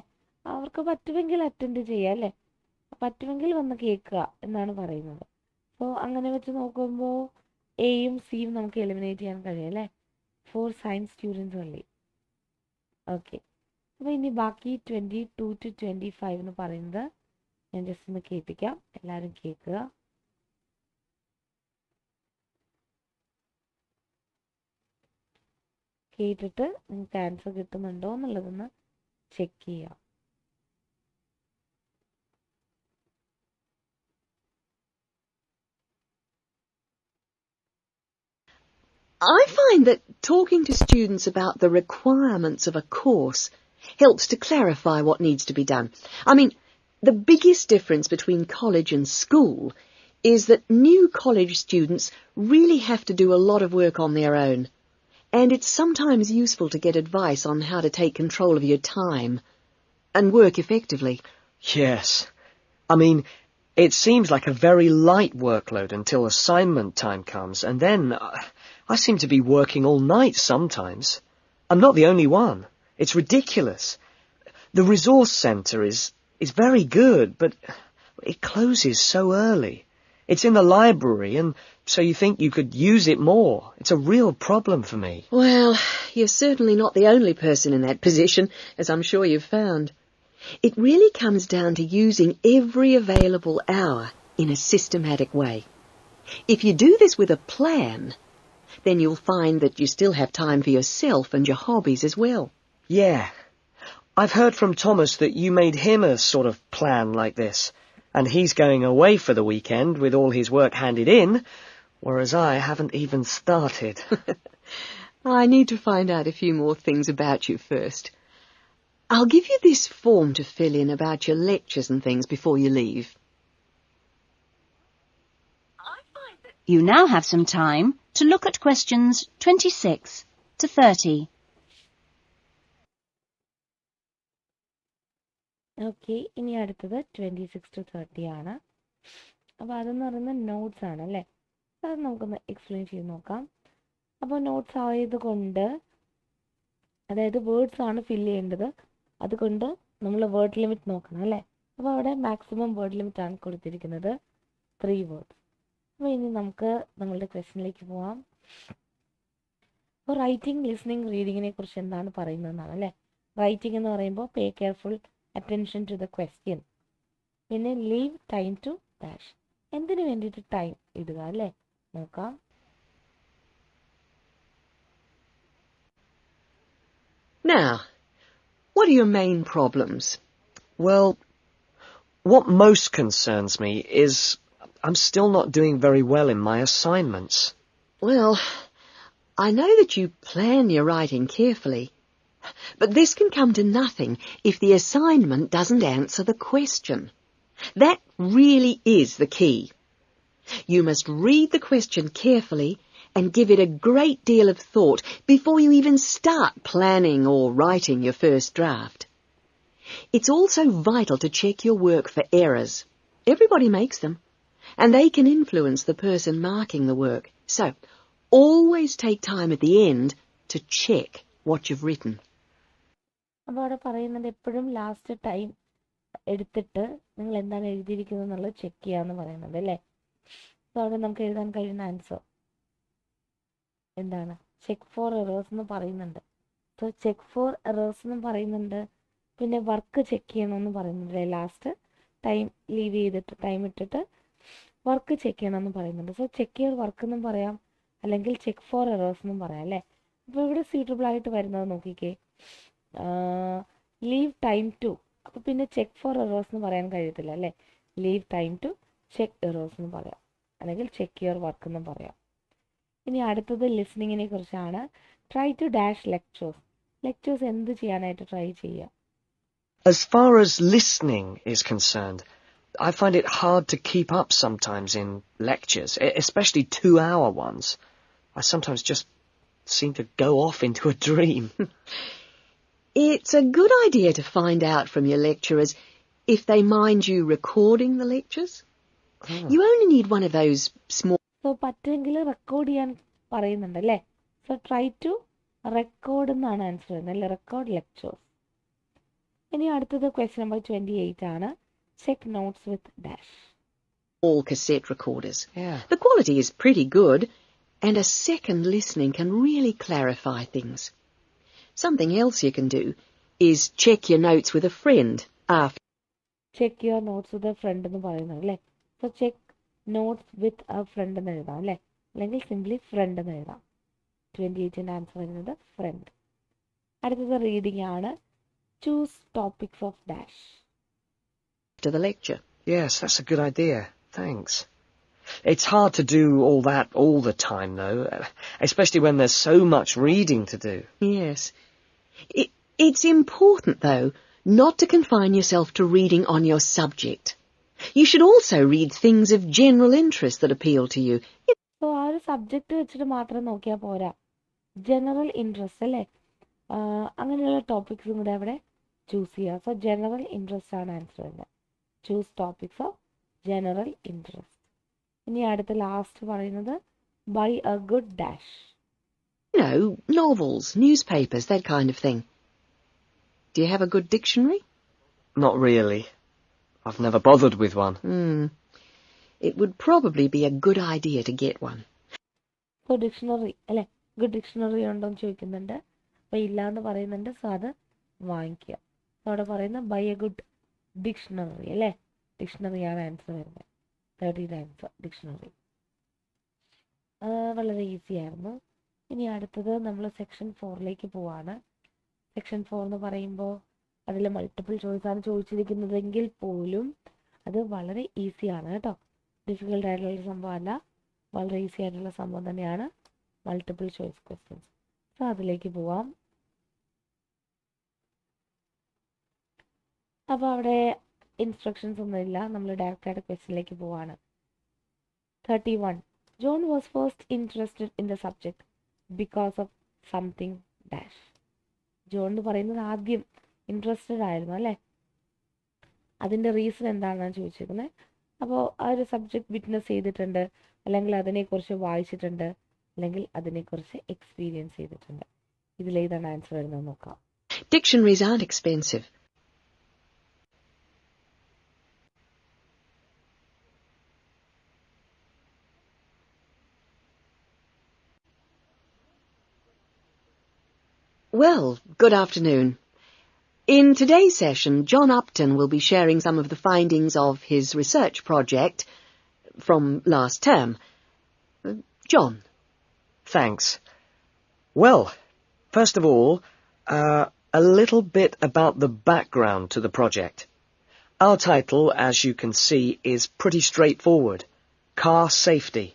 അവർക്ക് പറ്റുമെങ്കിൽ attend ചെയ്യുക അല്ലേ? പറ്റുമെങ്കിൽ വന്ന് കേൾക്കുക എന്നാണ് പറയുന്നത്. സോ അങ്ങനെ വെച്ച് നോക്കുമ്പോൾ എയും സിയും നമുക്ക് എലിമിനേറ്റ് ചെയ്യാൻ കഴിയും അല്ലേ? ഫോർ സയൻസ് സ്റ്റുഡൻസ് അല്ലേ? ഓക്കെ, അപ്പോൾ ഇനി ബാക്കി 22 to 25 എന്ന് പറയുന്നത് ഞാൻ ജസ്റ്റ് ഒന്ന് കേൾപ്പിക്കാം, എല്ലാവരും കേൾക്കുക. കേട്ടിട്ട് നിങ്ങൾക്ക് ആൻസർ കിട്ടുന്നുണ്ടോ എന്നുള്ളതൊന്ന് ചെക്ക് ചെയ്യാം. I find that talking to students about the requirements of a course helps to clarify what needs to be done. I mean, The biggest difference between college and school is that new college students really have to do a lot of work on their own, and it's sometimes useful to get advice on how to take control of your time and work effectively. Yes. I mean, it seems like a very light workload until assignment time comes, and then I seem to be working all night sometimes. I'm not the only one. It's ridiculous. The resource centre is very good, but it closes so early. It's in the library, and so you think you could use it more. It's a real problem for me. Well, you're certainly not the only person in that position, as I'm sure you've found. It really comes down to using every available hour in a systematic way. If you do this with a plan, then you'll find that you still have time for yourself and your hobbies as well. Yeah. I've heard from Thomas that you made him a sort of plan like this, and he's going away for the weekend with all his work handed in, whereas I haven't even started. I need to find out a few more things about you first. I'll give you this form to fill in about your lectures and things before you leave. You now have some time to look at questions 26 to 30. Okay, ഇനി അടുത്തത് 26 to 30 ആണ്. അപ്പോൾ അതെന്ന് പറയുന്നത് notes ആണ് അല്ലേ. അത് നമുക്കൊന്ന് എക്സ്പ്ലെയിൻ ചെയ്ത് നോക്കാം. അപ്പോൾ നോട്ട്സ് ആയതുകൊണ്ട്, അതായത് വേർഡ്സ് ആണ് ഫില്ല് ചെയ്യേണ്ടത്, അതുകൊണ്ട് നമ്മൾ വേർഡ് ലിമിറ്റ് നോക്കണം അല്ലേ. അപ്പോൾ അവിടെ മാക്സിമം വേർഡ് ലിമിറ്റ് ആണ് കൊടുത്തിരിക്കുന്നത് 3 വേർഡ്സ്. അപ്പോൾ ഇനി നമുക്ക് നമ്മളുടെ ക്വസ്റ്റ്യനിലേക്ക് പോവാം. അപ്പോൾ റൈറ്റിംഗ്, ലിസണിങ്, റീഡിങ്ങിനെ കുറിച്ച് എന്താണ് പറയുന്നതെന്നാണ് അല്ലേ. റൈറ്റിംഗ് എന്ന് പറയുമ്പോൾ പേ careful attention to the question. പിന്നെ leave time to dash. എന്തിനു വേണ്ടിയിട്ട് ടൈം ഇടുക അല്ലേ, നോക്കാം. Now, what are your main problems? Well, what most concerns me is I'm still not doing very well in my assignments. Well, I know that you plan your writing carefully, but this can come to nothing if the assignment doesn't answer the question. That really is the key. You must read the question carefully and give it a great deal of thought before you even start planning or writing your first draft. It's also vital to check your work for errors. Everybody makes them, and they can influence the person marking the work. So, always take time at the end to check what you've written. അപ്പോൾ അവിടെ പറയുന്നത് എപ്പോഴും last time എടുത്തിട്ട് നിങ്ങൾ എന്താണ് എഴുതിയിരിക്കുന്നത് എന്നുള്ളത് check ചെയ്യാമെന്ന് പറയുന്നത് അല്ലേ. അപ്പോൾ അവിടെ നമുക്ക് എഴുതാൻ കഴിയുന്ന ആൻസർ എന്താണ്? ചെക്ക് ഫോർ എറേഴ്സ് എന്ന് പറയുന്നുണ്ട്. സോ ചെക്ക് ഫോർ എറേഴ്സ് എന്ന് പറയുന്നുണ്ട്. പിന്നെ വർക്ക് ചെക്ക് ചെയ്യണമെന്ന് പറയുന്നുണ്ട്. ലാസ്റ്റ് ടൈം ലീവ് ചെയ്തിട്ട് ടൈം ഇട്ടിട്ട് വർക്ക് ചെക്ക് ചെയ്യണമെന്ന് പറയുന്നുണ്ട്. സോ ചെക്ക് യുവർ വർക്ക് എന്നും പറയാം, അല്ലെങ്കിൽ ചെക്ക് ഫോർ എറേഴ്സ് എന്നും പറയാം അല്ലേ. അപ്പോൾ ഇവിടെ സ്യൂട്ടബിൾ ആയിട്ട് വരുന്നത് നോക്കിക്കേ, ലീവ് ടൈം ടു. അപ്പോൾ പിന്നെ ചെക്ക് ഫോർ എറേഴ്സ് എന്ന് പറയാൻ കഴിയത്തില്ല അല്ലേ. Leave time to check errors എന്ന് പറയാം, അല്ലെങ്കിൽ ചെക്ക് യുവർ വർക്ക് എന്നും പറയാം. ഇനി അടുത്തത് ലിസണിങ്ങിനെ കുറിച്ചാണ്. Try to dash lectures. Lectures എന്ത് ചെയ്യാനായിട്ട് ട്രൈ ചെയ്യുക? As far as listening is concerned, I find it hard to keep up sometimes in lectures, especially 2-hour ones. I sometimes just seem to go off into a dream. It's a good idea to find out from your lecturers if they mind you recording the lectures. You only need one of those small... so പറ്റുമെങ്കിൽ record ചെയ്യാൻ പറയുന്നുണ്ട് അല്ലേ. So try to record എന്നാണ് answer വരുന്നത് അല്ലേ, record lectures. ഇനി അടുത്തത് question number 28 ആണ്. Check notes with dash. All cassette recorders. Yeah. The quality is pretty good, and a second listening can really clarify things. Something else you can do is check your notes with a friend after. Check your notes with a friend എന്ന് പറയുന്നത് അല്ലേ. So check notes with a friend എന്ന് എഴുതാം അല്ലേ, അല്ലെങ്കിൽ simply front എന്ന് എഴുതാം. 28ന്റെ answer വരുന്നത് ഫ്രണ്ട്. അടുത്തത് റീഡിംഗ് ആണ്. Choose topics of dash. After the lecture. Yes, that's a good idea. Thanks. It's hard to do all that all the time, though, especially when there's so much reading to do. Yes. It's important, though, not to confine yourself to reading on your subject. You should also read things of general interest that appeal to you. So ആ ഒരു subject വെച്ചിട്ട് മാത്രം നോക്കിയാൽ പോരാ, general interest അല്ലേ, അങ്ങനെയുള്ള ടോപ്പിക്സും കൂടെ അവിടെ ചൂസ് ചെയ്യുക. സോ ജനറൽ ഇൻട്രസ്റ്റ് ആണ് ആൻസർ വരുന്നത്. Choose topics of general interest. ഇനി അടുത്ത ലാസ്റ്റ് പറയുന്നത് by a good dash. You know, novels, newspapers, that kind of thing. Do you have a good dictionary? Not really. I've never bothered with one. It would probably be a good idea to get one. So dictionary അല്ലേ, good dictionary ഉണ്ടോ എന്ന് ചോദിക്കുന്നുണ്ട്. അപ്പോൾ ഇല്ലാന്ന് പറയുന്നുണ്ട്. So അത് വാങ്ങിക്കുക. So അവിടെ പറയുന്ന ബൈ എ ഗുഡ് ഡിക്ഷണറി അല്ലേ, ഡിക്ഷണറിയാണ് ആൻസർ വരുന്നത്. 30 ആൻസർ ഡിക്ഷണറി. വളരെ ഈസി ആയിരുന്നു. ഇനി അടുത്തത് നമ്മൾ സെക്ഷൻ 4ലേക്ക് പോവാണ്. സെക്ഷൻ 4 എന്ന് പറയുമ്പോൾ അതിൽ മൾട്ടിപ്പിൾ ചോയ്സ് ആണ് ചോദിച്ചിരിക്കുന്നതെങ്കിൽ പോലും അത് വളരെ ഈസിയാണ് കേട്ടോ. ഡിഫിക്കൽട്ട് ആയിട്ടുള്ള സംഭവമല്ല, വളരെ ഈസി ആയിട്ടുള്ള സംഭവം തന്നെയാണ് മൾട്ടിപ്പിൾ ചോയ്സ് ക്വസ്റ്റ്യൻസ്. സോ അതിലേക്ക് പോവാം. അപ്പോൾ അവിടെ ഇൻസ്ട്രക്ഷൻസ് ഒന്നുമില്ല, നമ്മൾ ഡയറക്റ്റായിട്ട് ക്വസ്റ്റ്യനിലേക്ക് പോവാണ്. 31. John was first interested in the subject because of something dash. John എന്ന് പറയുന്നത് ആദ്യം ഇൻട്രസ്റ്റഡ് ആയിരുന്നു അല്ലേ, അതിൻ്റെ റീസൺ എന്താണെന്നാണ് ചോദിച്ചിരിക്കുന്നത്. അപ്പോൾ ആ ഒരു സബ്ജക്റ്റ് വിറ്റ്നസ് ചെയ്തിട്ടുണ്ട്, അല്ലെങ്കിൽ അതിനെക്കുറിച്ച് വായിച്ചിട്ടുണ്ട്, അല്ലെങ്കിൽ അതിനെക്കുറിച്ച് എക്സ്പീരിയൻസ് ചെയ്തിട്ടുണ്ട്. ഇതിലേതാണ് ആൻസർ വരുന്നത് നോക്കാം. Dictionaries aren't expensive. Well, good afternoon. In today's session, John Upton will be sharing some of the findings of his research project from last term. John. Thanks. Well, first of all, a little bit about the background to the project. Our title, as you can see, is pretty straightforward. Car safety.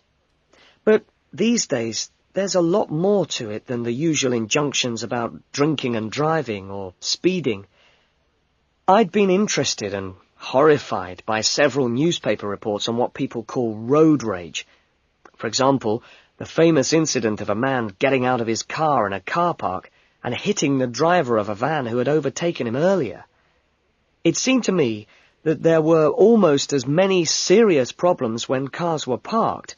But these days, there's a lot more to it than the usual injunctions about drinking and driving or speeding. I'd been interested and horrified by several newspaper reports on what people call road rage. For example, the famous incident of a man getting out of his car in a car park and hitting the driver of a van who had overtaken him earlier. It seemed to me that there were almost as many serious problems when cars were parked,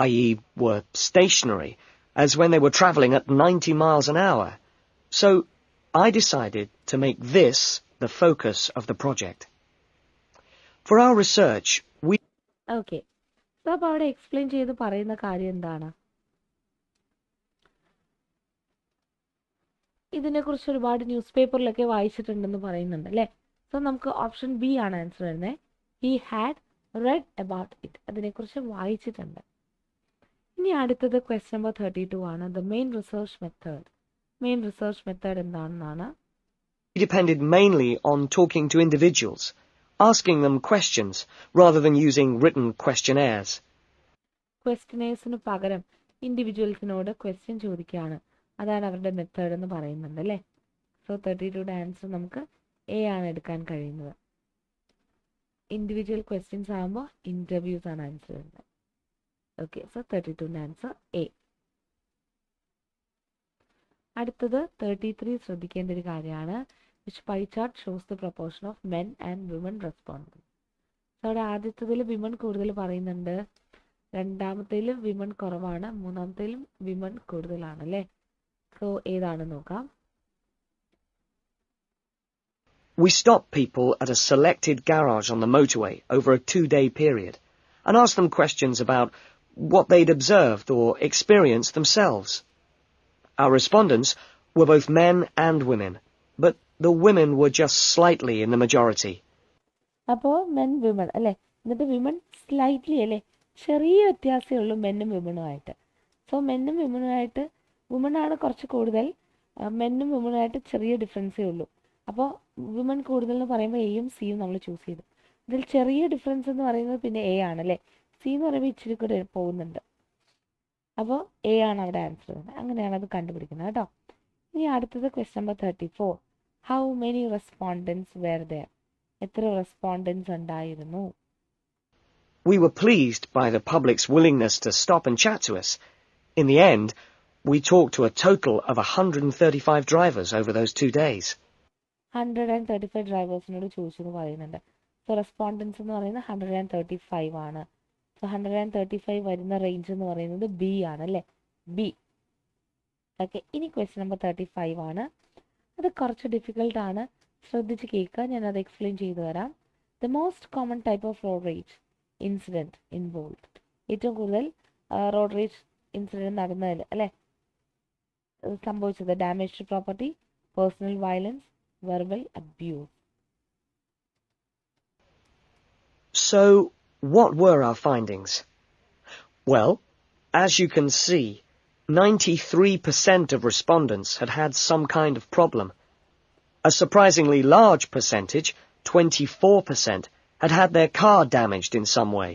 i.e. were stationary, as when they were travelling at 90 miles an hour. So I decided to make this the focus of the project. For our research, we... okay, so അപ്പോൾ അവിടെ explain ചെയ്ത് പറയുന്ന കാര്യം എന്താണ്? ഇതിനെക്കുറിച്ച് ഒരുപാട് news പേപ്പറിലൊക്കെ വായിച്ചിട്ടുണ്ടെന്ന് പറയുന്നുണ്ട് അല്ലേ. സോ നമുക്ക് ഓപ്ഷൻ ബി ആണ് ആൻസർ വരുന്നത്. He had red about it, അതിനെക്കുറിച്ച് വായിച്ചിട്ടുണ്ട്. ഇനി അടുത്തത് ക്വസ്റ്റ്യൻ നമ്പർ 32 ആണ്. The main research method. Main research method എന്താണെന്നാണ്? We depended mainly on talking to individuals, asking them questions, rather than using written questionnaires. ക്വസ്റ്റ്യനേഴ്സിന് പകരം ഇൻഡിവിജ്വൽസിനോട് question ചോദിക്കുകയാണ്, അതാണ് അവരുടെ മെത്തേഡ് എന്ന് പറയുന്നുണ്ട് അല്ലേ. സോ 32യുടെ ആൻസർ നമുക്ക് എ ആണ് എടുക്കാൻ കഴിയുന്നത്. ഇൻഡിവിജ്വൽ ക്വസ്റ്റ്യൻസ് ആകുമ്പോൾ ഇൻ്റർവ്യൂസ് ആണ് ആൻസർ വരുന്നത്. ഓക്കെ, സോ 32ൻ്റെ ആൻസർ എ. അടുത്തത് 33 ശ്രദ്ധിക്കേണ്ട ഒരു കാര്യമാണ്. Which pie chart shows the proportion of men and women respondents. അവിടെ ആദ്യത്തതിൽ വിമൻ കൂടുതൽ പറയുന്നുണ്ട്, രണ്ടാമത്തേൽ വിമൻ കുറവാണ്, മൂന്നാമത്തേലും വിമൻ കൂടുതലാണ് അല്ലേ. സോ ഏതാണ് നോക്കാം. We stopped people at a selected garage on the motorway over a 2-day period and asked them questions about what they'd observed or experienced themselves. Our respondents were both men and women, but the women were just slightly in the majority. അപ്പോൾ men women അല്ലേ, എന്നിട്ട് women slightly അല്ലേ, ചെറിയ വ്യത്യാസമേ ഉള്ളൂ മെന്നും വിമണുമായിട്ട്. So മെന്നും വിമണുമായിട്ട് വുമണാണ് കുറച്ച് കൂടുതൽ, മെന്നും വിമണുമായിട്ട് ചെറിയ ഡിഫറൻസേ ഉള്ളൂ. അപ്പോൾ വിമൺ കൂടുതൽ എന്ന് പറയുമ്പോൾ എയും സിയും നമ്മൾ ചൂസ് ചെയ്തു. ഇതിൽ ചെറിയ ഡിഫറൻസ് എന്ന് പറയുന്നത് പിന്നെ എ ആണല്ലേ. സി എന്ന് പറയുമ്പോൾ ഇച്ചിരി കൂടെ പോകുന്നുണ്ട്. അപ്പോൾ എ ആണ് അവിടെ ആൻസർ വരുന്നത്. അങ്ങനെയാണ് അത് കണ്ടുപിടിക്കുന്നത് കേട്ടോ. ഇനി അടുത്തത് question number 34. How many respondents were there? എത്ര respondents ഉണ്ടായിരുന്നു? We were pleased by the public's willingness to stop and chat to us. In the end, we talked to a total of 135 drivers over those 2 days. 135 ഡ്രൈവേഴ്സിനോട് ചോദിച്ചു എന്ന് പറയുന്നുണ്ട്. So respondents എന്ന് പറയുന്നത് 135 ആണ്. So 135 വരുന്ന range എന്ന് പറയുന്നത് ബി ആണ് അല്ലേ? ബി. ഓക്കെ, ഇനി ക്വസ്റ്റ്യൻ നമ്പർ 35 ആണ്. അത് കുറച്ച് ഡിഫിക്കൽട്ടാണ്, ശ്രദ്ധിച്ച് കേൾക്കുക, ഞാനത് എക്സ്പ്ലെയിൻ ചെയ്തു തരാം. The most common type of road rage incident involve. ഏറ്റവും കൂടുതൽ റോഡ് റേജ് ഇൻസിഡൻറ്റ് നടന്നതിൽ അല്ലേ സംഭവിച്ചത് damage to property, personal violence, verbal abuse. So, what were our findings? Well, as you can see, 93% of respondents had had some kind of problem. A surprisingly large percentage, 24%, had had their car damaged in some way.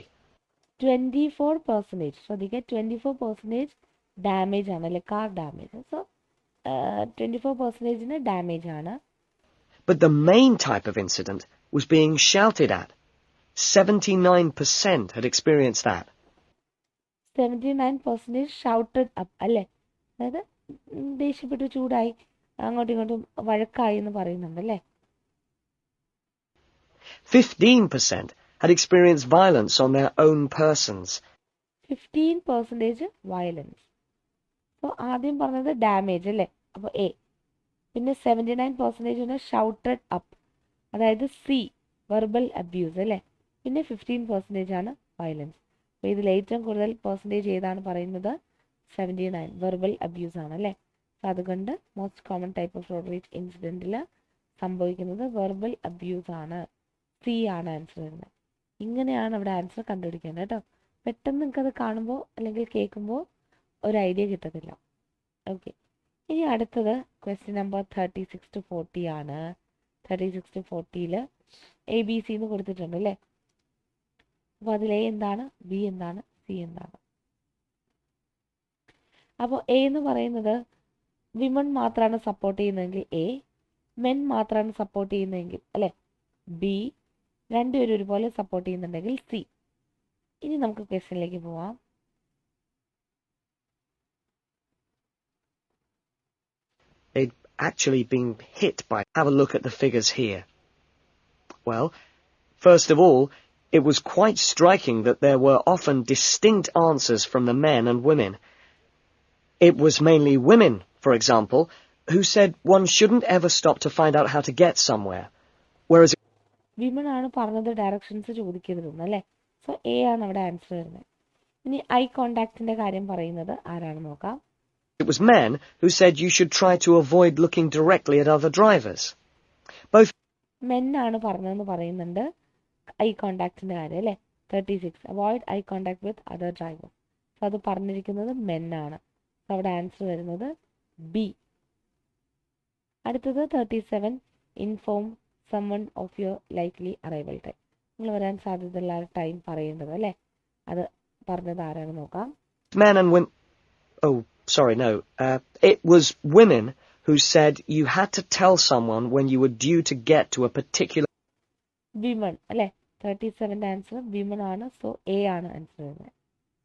24%, ശ്രദ്ധിക്കുക, 24% damage ആണ് അല്ലെ, car damage. So 24% damage ആണ്. But the main type of incident was being shouted at. 79% had experienced that. 79% shouted up അല്ലേ, അതായത് ദേഷ്യപ്പെട്ടു, ചൂടായി, അങ്ങോട്ടും ഇങ്ങോട്ടും വഴക്കായി എന്ന് പറയുന്നുണ്ട് അല്ലേ. 15% had experienced violence on their own persons. 15% violence. അപ്പോൾ ആദ്യം പറഞ്ഞത് ഡാമേജ് അല്ലേ, അപ്പോൾ എ. പിന്നെ 79% ഷൗട്ടഡ് അപ്പ്, അതായത് സി വെർബൽ അബ്യൂസ് അല്ലേ. പിന്നെ 15% ആണ് വയലൻസ്. അപ്പോൾ ഇതിൽ ഏറ്റവും കൂടുതൽ പെർസെൻറ്റേജ് ഏതാണ് പറയുന്നത്? 79 വെർബൽ അബ്യൂസ് ആണ് അല്ലേ. അപ്പോൾ അതുകൊണ്ട് most common type of road rage ഇൻസിഡൻറ്റിൽ സംഭവിക്കുന്നത് വെർബൽ അബ്യൂസ് ആണ്. സി ആണ് ആൻസർ വരുന്നത്. ഇങ്ങനെയാണ് അവിടെ ആൻസർ കണ്ടുപിടിക്കേണ്ടത് കേട്ടോ. പെട്ടെന്ന് നിങ്ങൾക്കത് കാണുമ്പോൾ അല്ലെങ്കിൽ കേൾക്കുമ്പോൾ ഒരു ഐഡിയ കിട്ടത്തില്ല. ഓക്കെ, ഇനി അടുത്തത് ക്വസ്റ്റ്യൻ നമ്പർ 36 to 40 ആണ്. 36 to 40 ABC എന്ന് കൊടുത്തിട്ടുണ്ട് അല്ലേ. അപ്പോൾ അതിൽ എ എന്താണ്, ബി എന്താണ്, സി എന്താണ്? അപ്പോൾ എ എന്ന് പറയുന്നത് വിമൺ മാത്രമാണ് സപ്പോർട്ട് ചെയ്യുന്നതെങ്കിൽ എ, മെൻ മാത്രമാണ് സപ്പോർട്ട് ചെയ്യുന്നതെങ്കിൽ അല്ലേ ബി, രണ്ടുപേരും ഒരുപോലെ സപ്പോർട്ട് ചെയ്യുന്നുണ്ടെങ്കിൽ സി. ഇനി നമുക്ക് ക്വസ്റ്റ്യനിലേക്ക് പോവാം. They'd actually been hit by... Have a look at the figures here. Well, first of all, it was quite striking that there were often distinct answers from the men and women. It was mainly women, for example, who said one shouldn't ever stop to find out how to get somewhere, whereas... women ആണ് പറഞ്ഞത് directions ചോദിക്കരുതെന്ന് അല്ലേ. So a ആണ് അവിടെ answer വരുന്നത്. ഇനി I കോണ്ടാക്റ്റിന്റെ കാര്യം പറയുന്നത് ആരാണെന്ന് നോക്കാം. It was men who said you should try to avoid looking directly at other drivers. Both... men ആണ് പറഞ്ഞതെന്ന് പറയുന്നുണ്ട് ഐ കോണ്ടാക്റ്റിന്റെ കാര്യം അല്ലേ. 36 avoid eye contact with other drivers. So അത് പറഞ്ഞിരിക്കുന്നത് മെൻ ആണ്. സോ അവിടെ ആൻസർ വരുന്നത് ബി. അടുത്തത് 37 inform someone of your likely arrival time. നിങ്ങൾ വരാൻ സാധ്യതയുള്ള ടൈം പറയേണ്ടത് അല്ലേ. അത് പറഞ്ഞത് ആരാണ് നോക്കാം. Men and women... Oh, sorry, no. It was women who said you had to tell someone when you were due to get to a particular... women അല്ലേ. 37 ആൻസർ വിമൺ ആണ്. സോ എ ആണ് answer വരുന്നത്.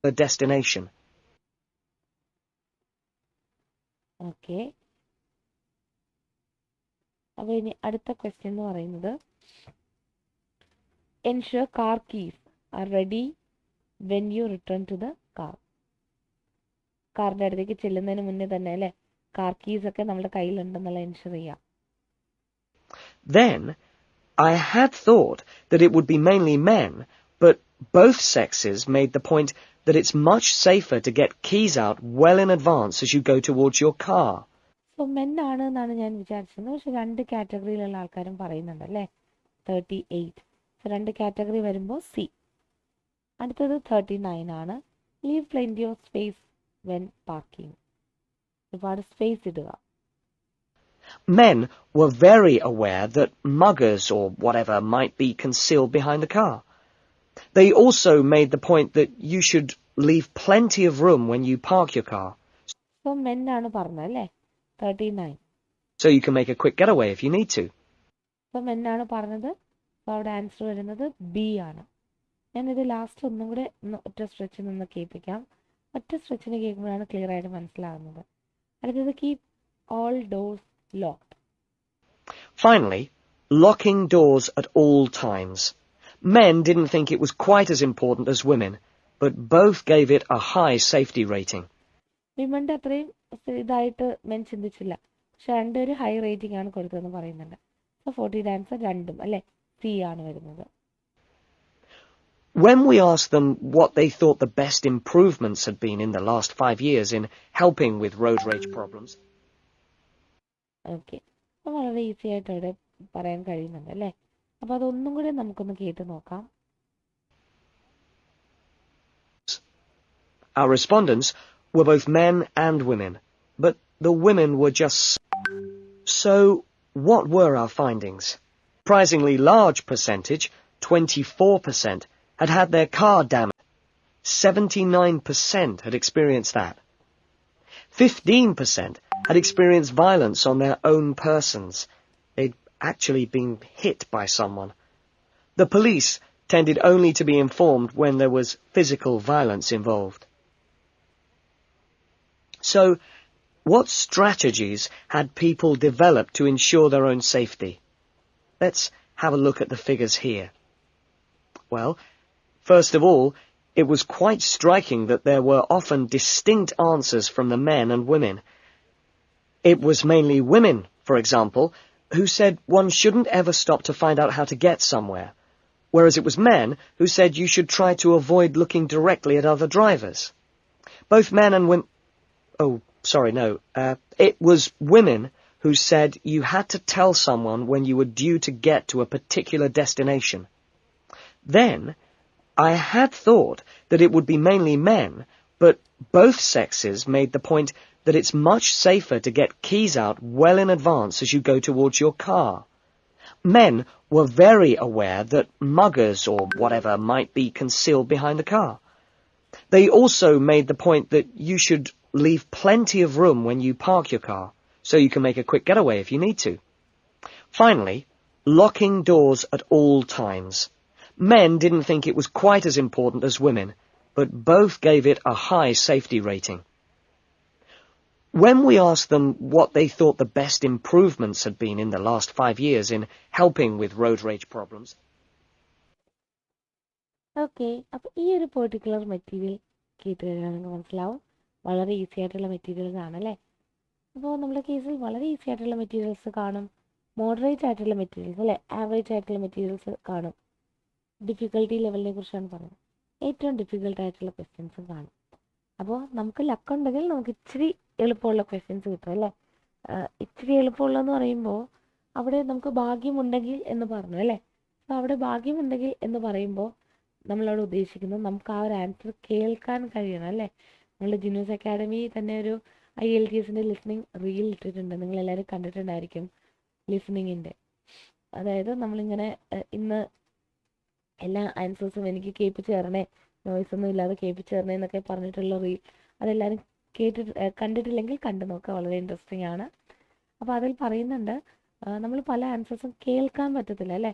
...a destination. Okay, അപ്പോൾ ഇനി അടുത്ത question എന്ന് പറയുന്നത് ensure car keys are ready when you return to the car. കാറിൻ്റെ അടുത്തേക്ക് ചെല്ലുന്നതിന് മുന്നേ തന്നെ അല്ലേ കാർ കീസ് ഒക്കെ നമ്മുടെ കയ്യിലുണ്ടെന്നുള്ള എൻഷുർ ചെയ്യാം. Then, I had thought that it would be mainly men, but both sexes made the point that it's much safer to get keys out well in advance as you go towards your car. So men ആണ് എന്നാണ് ഞാൻ വിചാരിച്ചത്. പക്ഷെ രണ്ട് കാറ്റഗറിയിലുള്ള ആൾക്കാരും പറയുന്നുണ്ട് അല്ലേ. 38. So രണ്ട് കാറ്റഗറി വരുമ്പോൾ സി. അടുത്തത് 39 ആണ്. Leave plenty of space when parking. ഒരുപാട് സ്പേസ് ഇടുക. Men were very aware that muggers or whatever might be concealed behind the car. They also made the point that you should leave plenty of room when you park your car. So men ആണ് പറഞ്ഞത് അല്ലേ 39. so you can make a quick getaway if you need to. അപ്പം എന്നാണ് പറഞ്ഞത്? അപ്പോൾ അവിടെ answer വരുന്നത് B ആണ്. ഞാനിത് ലാസ്റ്റ് ഒന്നും കൂടെ ഒറ്റ സ്ട്രെച്ചിൽ നിന്ന് കേൾപ്പിക്കാം. ഒറ്റ സ്ട്രെച്ചിന് കേൾക്കുമ്പോഴാണ് ക്ലിയർ ആയിട്ട് മനസ്സിലാകുന്നത്. അടുത്തത് keep all doors locked. Finally, locking doors at all times. Men didn't think it was quite as important as women, but both gave it a high safety rating. വിമന്റെ അത്രയും ഇതായിട്ട് മെൻ ചിന്തിച്ചില്ല. പക്ഷെ രണ്ടൊരു ഹൈ റേറ്റിംഗ് ആണ് കൊടുത്തതെന്ന് പറയുന്നുണ്ട്. So 40 answer രണ്ടും അല്ലേ C ആണ് വരുന്നത്. When we asked them what they thought the best improvements had been in the last 5 years in helping with road rage problems. Okay, അപ്പോൾ വളരെ ഈസി ആയിട്ട് അവിടെ പറയാൻ കഴിയുന്നുണ്ട് അല്ലേ. അപ്പോൾ അതൊന്നും കൂടെ നമുക്കൊന്ന് കേട്ട് നോക്കാം. Our respondents were both men and women, but the women were just... So, what were our findings? Surprisingly large percentage, 24%, had had their car damaged. 79% had experienced that. 15% had experienced violence on their own persons. They'd actually been hit by someone. The police tended only to be informed when there was physical violence involved. So, what strategies had people developed to ensure their own safety? Let's have a look at the figures here. Well, first of all, it was quite striking that there were often distinct answers from the men and women. It was mainly women, for example, who said one shouldn't ever stop to find out how to get somewhere, whereas it was men who said you should try to avoid looking directly at other drivers. Both men and women... Oh, sorry, no. It was women who said you had to tell someone when you were due to get to a particular destination. Then, I had thought that it would be mainly men, but both sexes made the point that it's much safer to get keys out well in advance as you go towards your car. Men were very aware that muggers or whatever might be concealed behind the car. They also made the point that you should leave plenty of room when you park your car, so you can make a quick getaway if you need to. Finally, locking doors at all times. Men didn't think it was quite as important as women, but both gave it a high safety rating. When we asked them what they thought the best improvements had been in the last 5 years in helping with road rage problems... okay, അപ്പോൾ ഈ ഒരു particular material കേട്ട് കഴിയുകയാണെങ്കിൽ മനസ്സിലാവും വളരെ easy ആയിട്ടുള്ള materials ആണല്ലേ. അപ്പോൾ നമ്മുടെ കേസിൽ വളരെ ഈസി ആയിട്ടുള്ള മെറ്റീരിയൽസ് കാണും, മോഡറേറ്റ് ആയിട്ടുള്ള മെറ്റീരിയൽസ് അല്ലേ, ആവറേജ് ആയിട്ടുള്ള മെറ്റീരിയൽസ് കാണും. ഡിഫിക്കൽട്ടി ലെവലിനെ കുറിച്ചാണ് പറയുന്നത്. ഏറ്റവും ഡിഫിക്കൽട്ട് ആയിട്ടുള്ള ക്വസ്റ്റ്യൻസും കാണും. അപ്പോൾ നമുക്ക് ലക്കുണ്ടെങ്കിൽ നമുക്ക് ഇച്ചിരി എളുപ്പമുള്ള ക്വസ്റ്റ്യൻസ് കിട്ടും അല്ലേ. ഇച്ചിരി എളുപ്പമുള്ളതെന്ന് പറയുമ്പോൾ അവിടെ നമുക്ക് ഭാഗ്യമുണ്ടെങ്കിൽ എന്ന് പറഞ്ഞു അല്ലേ. അപ്പോൾ അവിടെ ഭാഗ്യമുണ്ടെങ്കിൽ എന്ന് പറയുമ്പോൾ നമ്മളവിടെ ഉദ്ദേശിക്കുന്നത് നമുക്ക് ആ ഒരു ആൻസർ കേൾക്കാൻ കഴിയണം അല്ലേ. നമ്മളുടെ ജിനൂസ് അക്കാഡമി തന്നെ ഒരു IELTSന്റെ ലിസണിങ് റീൽ ഇട്ടിട്ടുണ്ട്, നിങ്ങളെല്ലാവരും കണ്ടിട്ടുണ്ടായിരിക്കും ലിസണിങ്ങിൻ്റെ. അതായത് നമ്മളിങ്ങനെ ഇന്ന് എല്ലാ ആൻസേഴ്സും എനിക്ക് കേൾപ്പിച്ച് തരണേ, നോയ്സ് ഒന്നും ഇല്ലാതെ കേൾപ്പിച്ച് തരണേ എന്നൊക്കെ പറഞ്ഞിട്ടുള്ള റീൽ, അതെല്ലാവരും കണ്ടിട്ടില്ലെങ്കിൽ കണ്ടു നോക്കുക, വളരെ ഇൻട്രസ്റ്റിംഗ് ആണ്. അപ്പോൾ അതിൽ പറയുന്നുണ്ട് നമ്മൾ പല ആൻസേഴ്സും കേൾക്കാൻ പറ്റത്തില്ല അല്ലേ,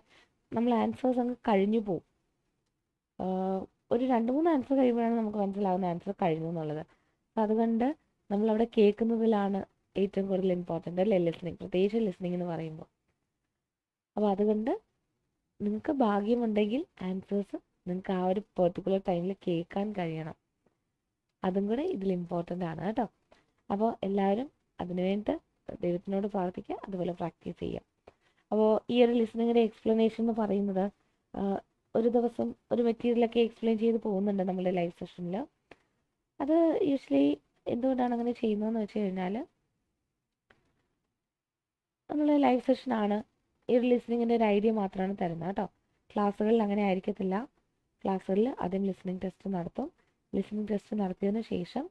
നമ്മൾ ആൻസേഴ്സ് അങ്ങ് കഴിഞ്ഞു പോവും. ഒരു 2-3 ആൻസർ കഴിയുമ്പോഴാണ് നമുക്ക് മനസ്സിലാവുന്ന ആൻസർ കഴിഞ്ഞു എന്നുള്ളത്. അപ്പം അതുകൊണ്ട് നമ്മളവിടെ കേൾക്കുന്നതിലാണ് ഏറ്റവും കൂടുതൽ ഇമ്പോർട്ടൻ്റ് അല്ലേ ലിസണിങ്, പ്രത്യേകിച്ച് ലിസണിങ് എന്ന് പറയുമ്പോൾ. അപ്പോൾ അതുകൊണ്ട് നിങ്ങൾക്ക് ഭാഗ്യമുണ്ടെങ്കിൽ ആൻസേഴ്സ് നിങ്ങൾക്ക് ആ ഒരു പെർട്ടിക്കുലർ ടൈമിൽ കേൾക്കാൻ കഴിയണം, അതും കൂടെ ഇതിൽ ഇമ്പോർട്ടൻ്റ് ആണ് കേട്ടോ. അപ്പോൾ എല്ലാവരും അതിനുവേണ്ടി ദൈവത്തിനോട് പ്രാർത്ഥിക്കുക, അതുപോലെ പ്രാക്ടീസ് ചെയ്യുക. അപ്പോൾ ഈ ഒരു ലിസണിങ്ങിൻ്റെ എക്സ്പ്ലനേഷൻ എന്ന് പറയുന്നത് ഒരു ദിവസം ഒരു മെറ്റീരിയലൊക്കെ എക്സ്പ്ലെയിൻ ചെയ്ത് പോകുന്നുണ്ട് നമ്മുടെ ലൈവ് സെഷനിൽ. അത് യൂഷ്വലി എന്തുകൊണ്ടാണ് അങ്ങനെ ചെയ്യുന്നതെന്ന് വെച്ച് കഴിഞ്ഞാൽ നമ്മൾ ലൈവ് സെഷനാണ്, ഈ ഒരു ലിസണിങ്ങിൻ്റെ ഒരു ഐഡിയ മാത്രമാണ് തരുന്നത് കേട്ടോ. ക്ലാസ്സുകളിൽ അങ്ങനെ ആയിരിക്കത്തില്ല. ക്ലാസ്സുകളിൽ ആദ്യം ലിസണിങ് ടെസ്റ്റ് നടത്തും, ലിസണിങ് ടെസ്റ്റ് നടത്തിയതിന് ശേഷം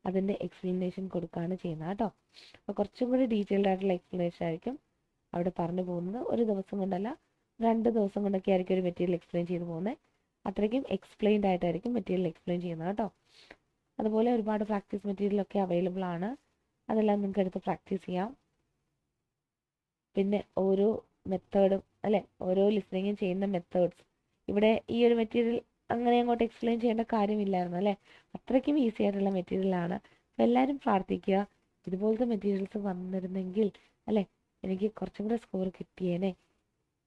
അതിൻ്റെ എക്സ്പ്ലനേഷൻ കൊടുക്കുകയാണ് ചെയ്യുന്നത് കേട്ടോ. അപ്പോൾ കുറച്ചും കൂടി ഡീറ്റെയിൽഡ് ആയിട്ടുള്ള എക്സ്പ്ലനേഷൻ ആയിരിക്കും അവിടെ പറഞ്ഞു പോകുന്നത്. ഒരു ദിവസം കൊണ്ടല്ല, 2 ദിവസം കൊണ്ടൊക്കെ ആയിരിക്കും ഒരു മെറ്റീരിയൽ എക്സ്പ്ലെയിൻ ചെയ്ത് പോകുന്നത്. അത്രയ്ക്കും എക്സ്പ്ലെയിൻഡ് ആയിട്ടായിരിക്കും മെറ്റീരിയൽ എക്സ്പ്ലെയിൻ ചെയ്യുന്നത് കേട്ടോ. അതുപോലെ ഒരുപാട് പ്രാക്ടീസ് മെറ്റീരിയലൊക്കെ അവൈലബിൾ ആണ്, അതെല്ലാം നിങ്ങൾക്ക് എടുത്ത് പ്രാക്ടീസ് ചെയ്യാം. പിന്നെ ഓരോ മെത്തേഡും അല്ലേ, ഓരോ ലിസണിങ്ങും ചെയ്യുന്ന മെത്തേഡ്സ്. ഇവിടെ ഈ ഒരു മെറ്റീരിയൽ അങ്ങനെ അങ്ങോട്ട് എക്സ്പ്ലെയിൻ ചെയ്യേണ്ട കാര്യമില്ലായിരുന്നു അല്ലേ, അത്രയ്ക്കും ഈസി ആയിട്ടുള്ള മെറ്റീരിയലാണ്. അപ്പോൾ എല്ലാവരും പ്രാർത്ഥിക്കുക ഇതുപോലത്തെ മെറ്റീരിയൽസ് വന്നിരുന്നെങ്കിൽ അല്ലേ എനിക്ക് കുറച്ചും കൂടെ സ്കോർ കിട്ടിയേനെ.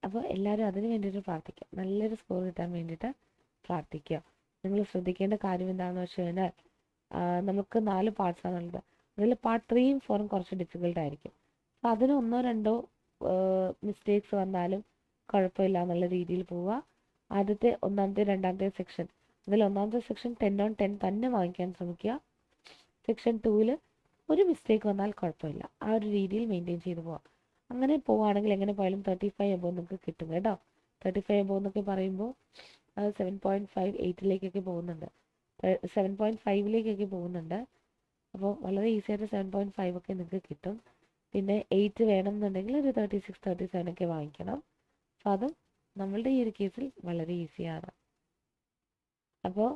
അപ്പോൾ എല്ലാവരും അതിന് വേണ്ടിയിട്ട് പ്രാർത്ഥിക്കുക, നല്ലൊരു സ്കോർ കിട്ടാൻ വേണ്ടിയിട്ട് പ്രാർത്ഥിക്കുക. നിങ്ങൾ ശ്രദ്ധിക്കേണ്ട കാര്യം എന്താണെന്ന് വെച്ച് കഴിഞ്ഞാൽ നമുക്ക് 4 പാർട്സാണുള്ളത്. അതിൽ പാർട്ട് 3ഉം 4ഉം കുറച്ച് ഡിഫിക്കൽട്ടായിരിക്കും. അപ്പോൾ അതിന് 1-2 മിസ്റ്റേക്സ് വന്നാലും കുഴപ്പമില്ല എന്നുള്ള രീതിയിൽ പോവുക. ആദ്യത്തെ 1ാമത്തെ 2ാമത്തെ സെക്ഷൻ, അതിൽ 1ാമത്തെ സെക്ഷൻ 10 on 10 തന്നെ വാങ്ങിക്കാൻ ശ്രമിക്കുക. സെക്ഷൻ 2ൽ ഒരു മിസ്റ്റേക്ക് വന്നാൽ കുഴപ്പമില്ല, ആ ഒരു രീതിയിൽ മെയിൻറ്റെയിൻ ചെയ്ത് പോവാം. അങ്ങനെ പോവുകയാണെങ്കിൽ എങ്ങനെ പോയാലും 35 above നിങ്ങൾക്ക് കിട്ടും കേട്ടോ. 35 above എന്നൊക്കെ പറയുമ്പോൾ 7.58 പോകുന്നുണ്ട്, 7.5 പോകുന്നുണ്ട്. അപ്പോൾ വളരെ ഈസി ആയിട്ട് 7.5 ഒക്കെ നിങ്ങൾക്ക് കിട്ടും. പിന്നെ 8 വേണം എന്നുണ്ടെങ്കിൽ ഒരു 36-37 ഒക്കെ വാങ്ങിക്കണം. അപ്പോൾ അതും നമ്മളുടെ ഈ ഒരു കേസിൽ വളരെ ഈസിയാണ്. അപ്പോൾ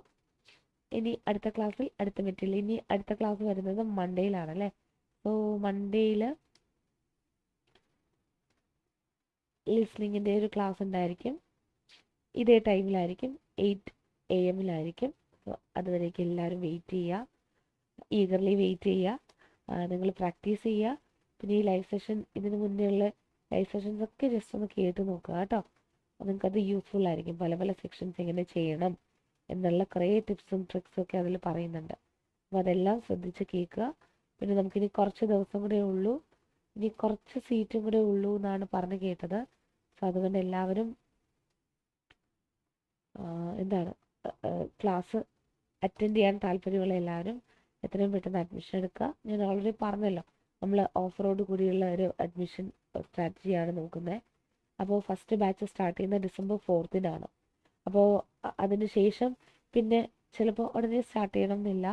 ഇനി അടുത്ത ക്ലാസ്സിൽ അടുത്ത മെറ്റീരിയൽ, ഇനി അടുത്ത ക്ലാസ് വരുന്നത് മൺഡേയിലാണ് അല്ലേ. സോ മൺഡേയിൽ ലിസ്ണിങ്ങിൻ്റെ ഒരു ക്ലാസ് ഉണ്ടായിരിക്കും, ഇതേ ടൈമിലായിരിക്കും, 8 AM അപ്പോൾ അതുവരേക്കും എല്ലാവരും വെയിറ്റ് ചെയ്യുക, ഈഗർലി വെയിറ്റ് ചെയ്യുക, നിങ്ങൾ പ്രാക്ടീസ് ചെയ്യുക. പിന്നെ ഈ ലൈവ് സെഷൻ, ഇതിന് മുന്നേ ഉള്ള ലൈവ് സെഷൻസ് ഒക്കെ ജസ്റ്റ് ഒന്ന് കേട്ട് നോക്കുക കേട്ടോ. അപ്പോൾ നിങ്ങൾക്കത് യൂസ്ഫുൾ ആയിരിക്കും. പല പല സെക്ഷൻസ് എങ്ങനെ ചെയ്യണം എന്നുള്ള കുറേ ടിപ്സും ട്രിക്സും ഒക്കെ അതിൽ പറയുന്നുണ്ട്. അപ്പോൾ അതെല്ലാം ശ്രദ്ധിച്ച് കേൾക്കുക. പിന്നെ നമുക്കിനി കുറച്ച് ദിവസം കൂടെ ഉള്ളൂ, ഇനി കുറച്ച് സീറ്റും കൂടെ ഉള്ളൂ എന്നാണ് പറഞ്ഞ് കേട്ടത്. സോ അതുകൊണ്ട് എല്ലാവരും ക്ലാസ് അറ്റൻഡ് ചെയ്യാൻ താല്പര്യമുള്ള എല്ലാവരും എത്രയും പെട്ടെന്ന് അഡ്മിഷൻ എടുക്കുക. ഞാൻ ഓൾറെഡി പറഞ്ഞല്ലോ, നമ്മൾ ഓഫറോട് കൂടിയുള്ള ഒരു അഡ്മിഷൻ സ്ട്രാറ്റജിയാണ് നോക്കുന്നത്. അപ്പോൾ ഫസ്റ്റ് ബാച്ച് സ്റ്റാർട്ട് ചെയ്യുന്നത് December 4th അപ്പോൾ അതിന് ശേഷം പിന്നെ ചിലപ്പോൾ ഉടനെ സ്റ്റാർട്ട് ചെയ്യണം എന്നില്ല.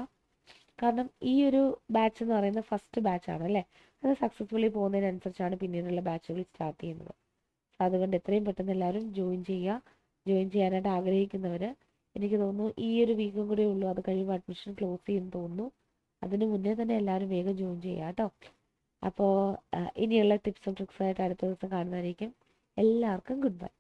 കാരണം ഈ ഒരു ബാച്ച് എന്ന് പറയുന്നത് ഫസ്റ്റ് ബാച്ചാണ് അല്ലേ, അത് സക്സസ്ഫുള്ളി പോകുന്നതിനനുസരിച്ചാണ് പിന്നീടുള്ള ബാച്ചുകൾ സ്റ്റാർട്ട് ചെയ്യുന്നത്. അതുകൊണ്ട് എത്രയും പെട്ടെന്ന് എല്ലാവരും ജോയിൻ ചെയ്യുക. ജോയിൻ ചെയ്യാനായിട്ട് ആഗ്രഹിക്കുന്നവർ, എനിക്ക് തോന്നുന്നു ഈ ഒരു വീക്കും കൂടെ ഉള്ളൂ, അത് കഴിയുമ്പോൾ അഡ്മിഷൻ ക്ലോസ് ചെയ്യുമെന്ന് തോന്നുന്നു. അതിന് മുന്നേ തന്നെ എല്ലാവരും വേഗം ജോയിൻ ചെയ്യുക കേട്ടോ. അപ്പോൾ ഇനിയുള്ള ടിപ്സും ട്രിക്സുമായിട്ട് അടുത്ത ദിവസം കാണുന്നതായിരിക്കും. എല്ലാവർക്കും ഗുഡ് ബൈ.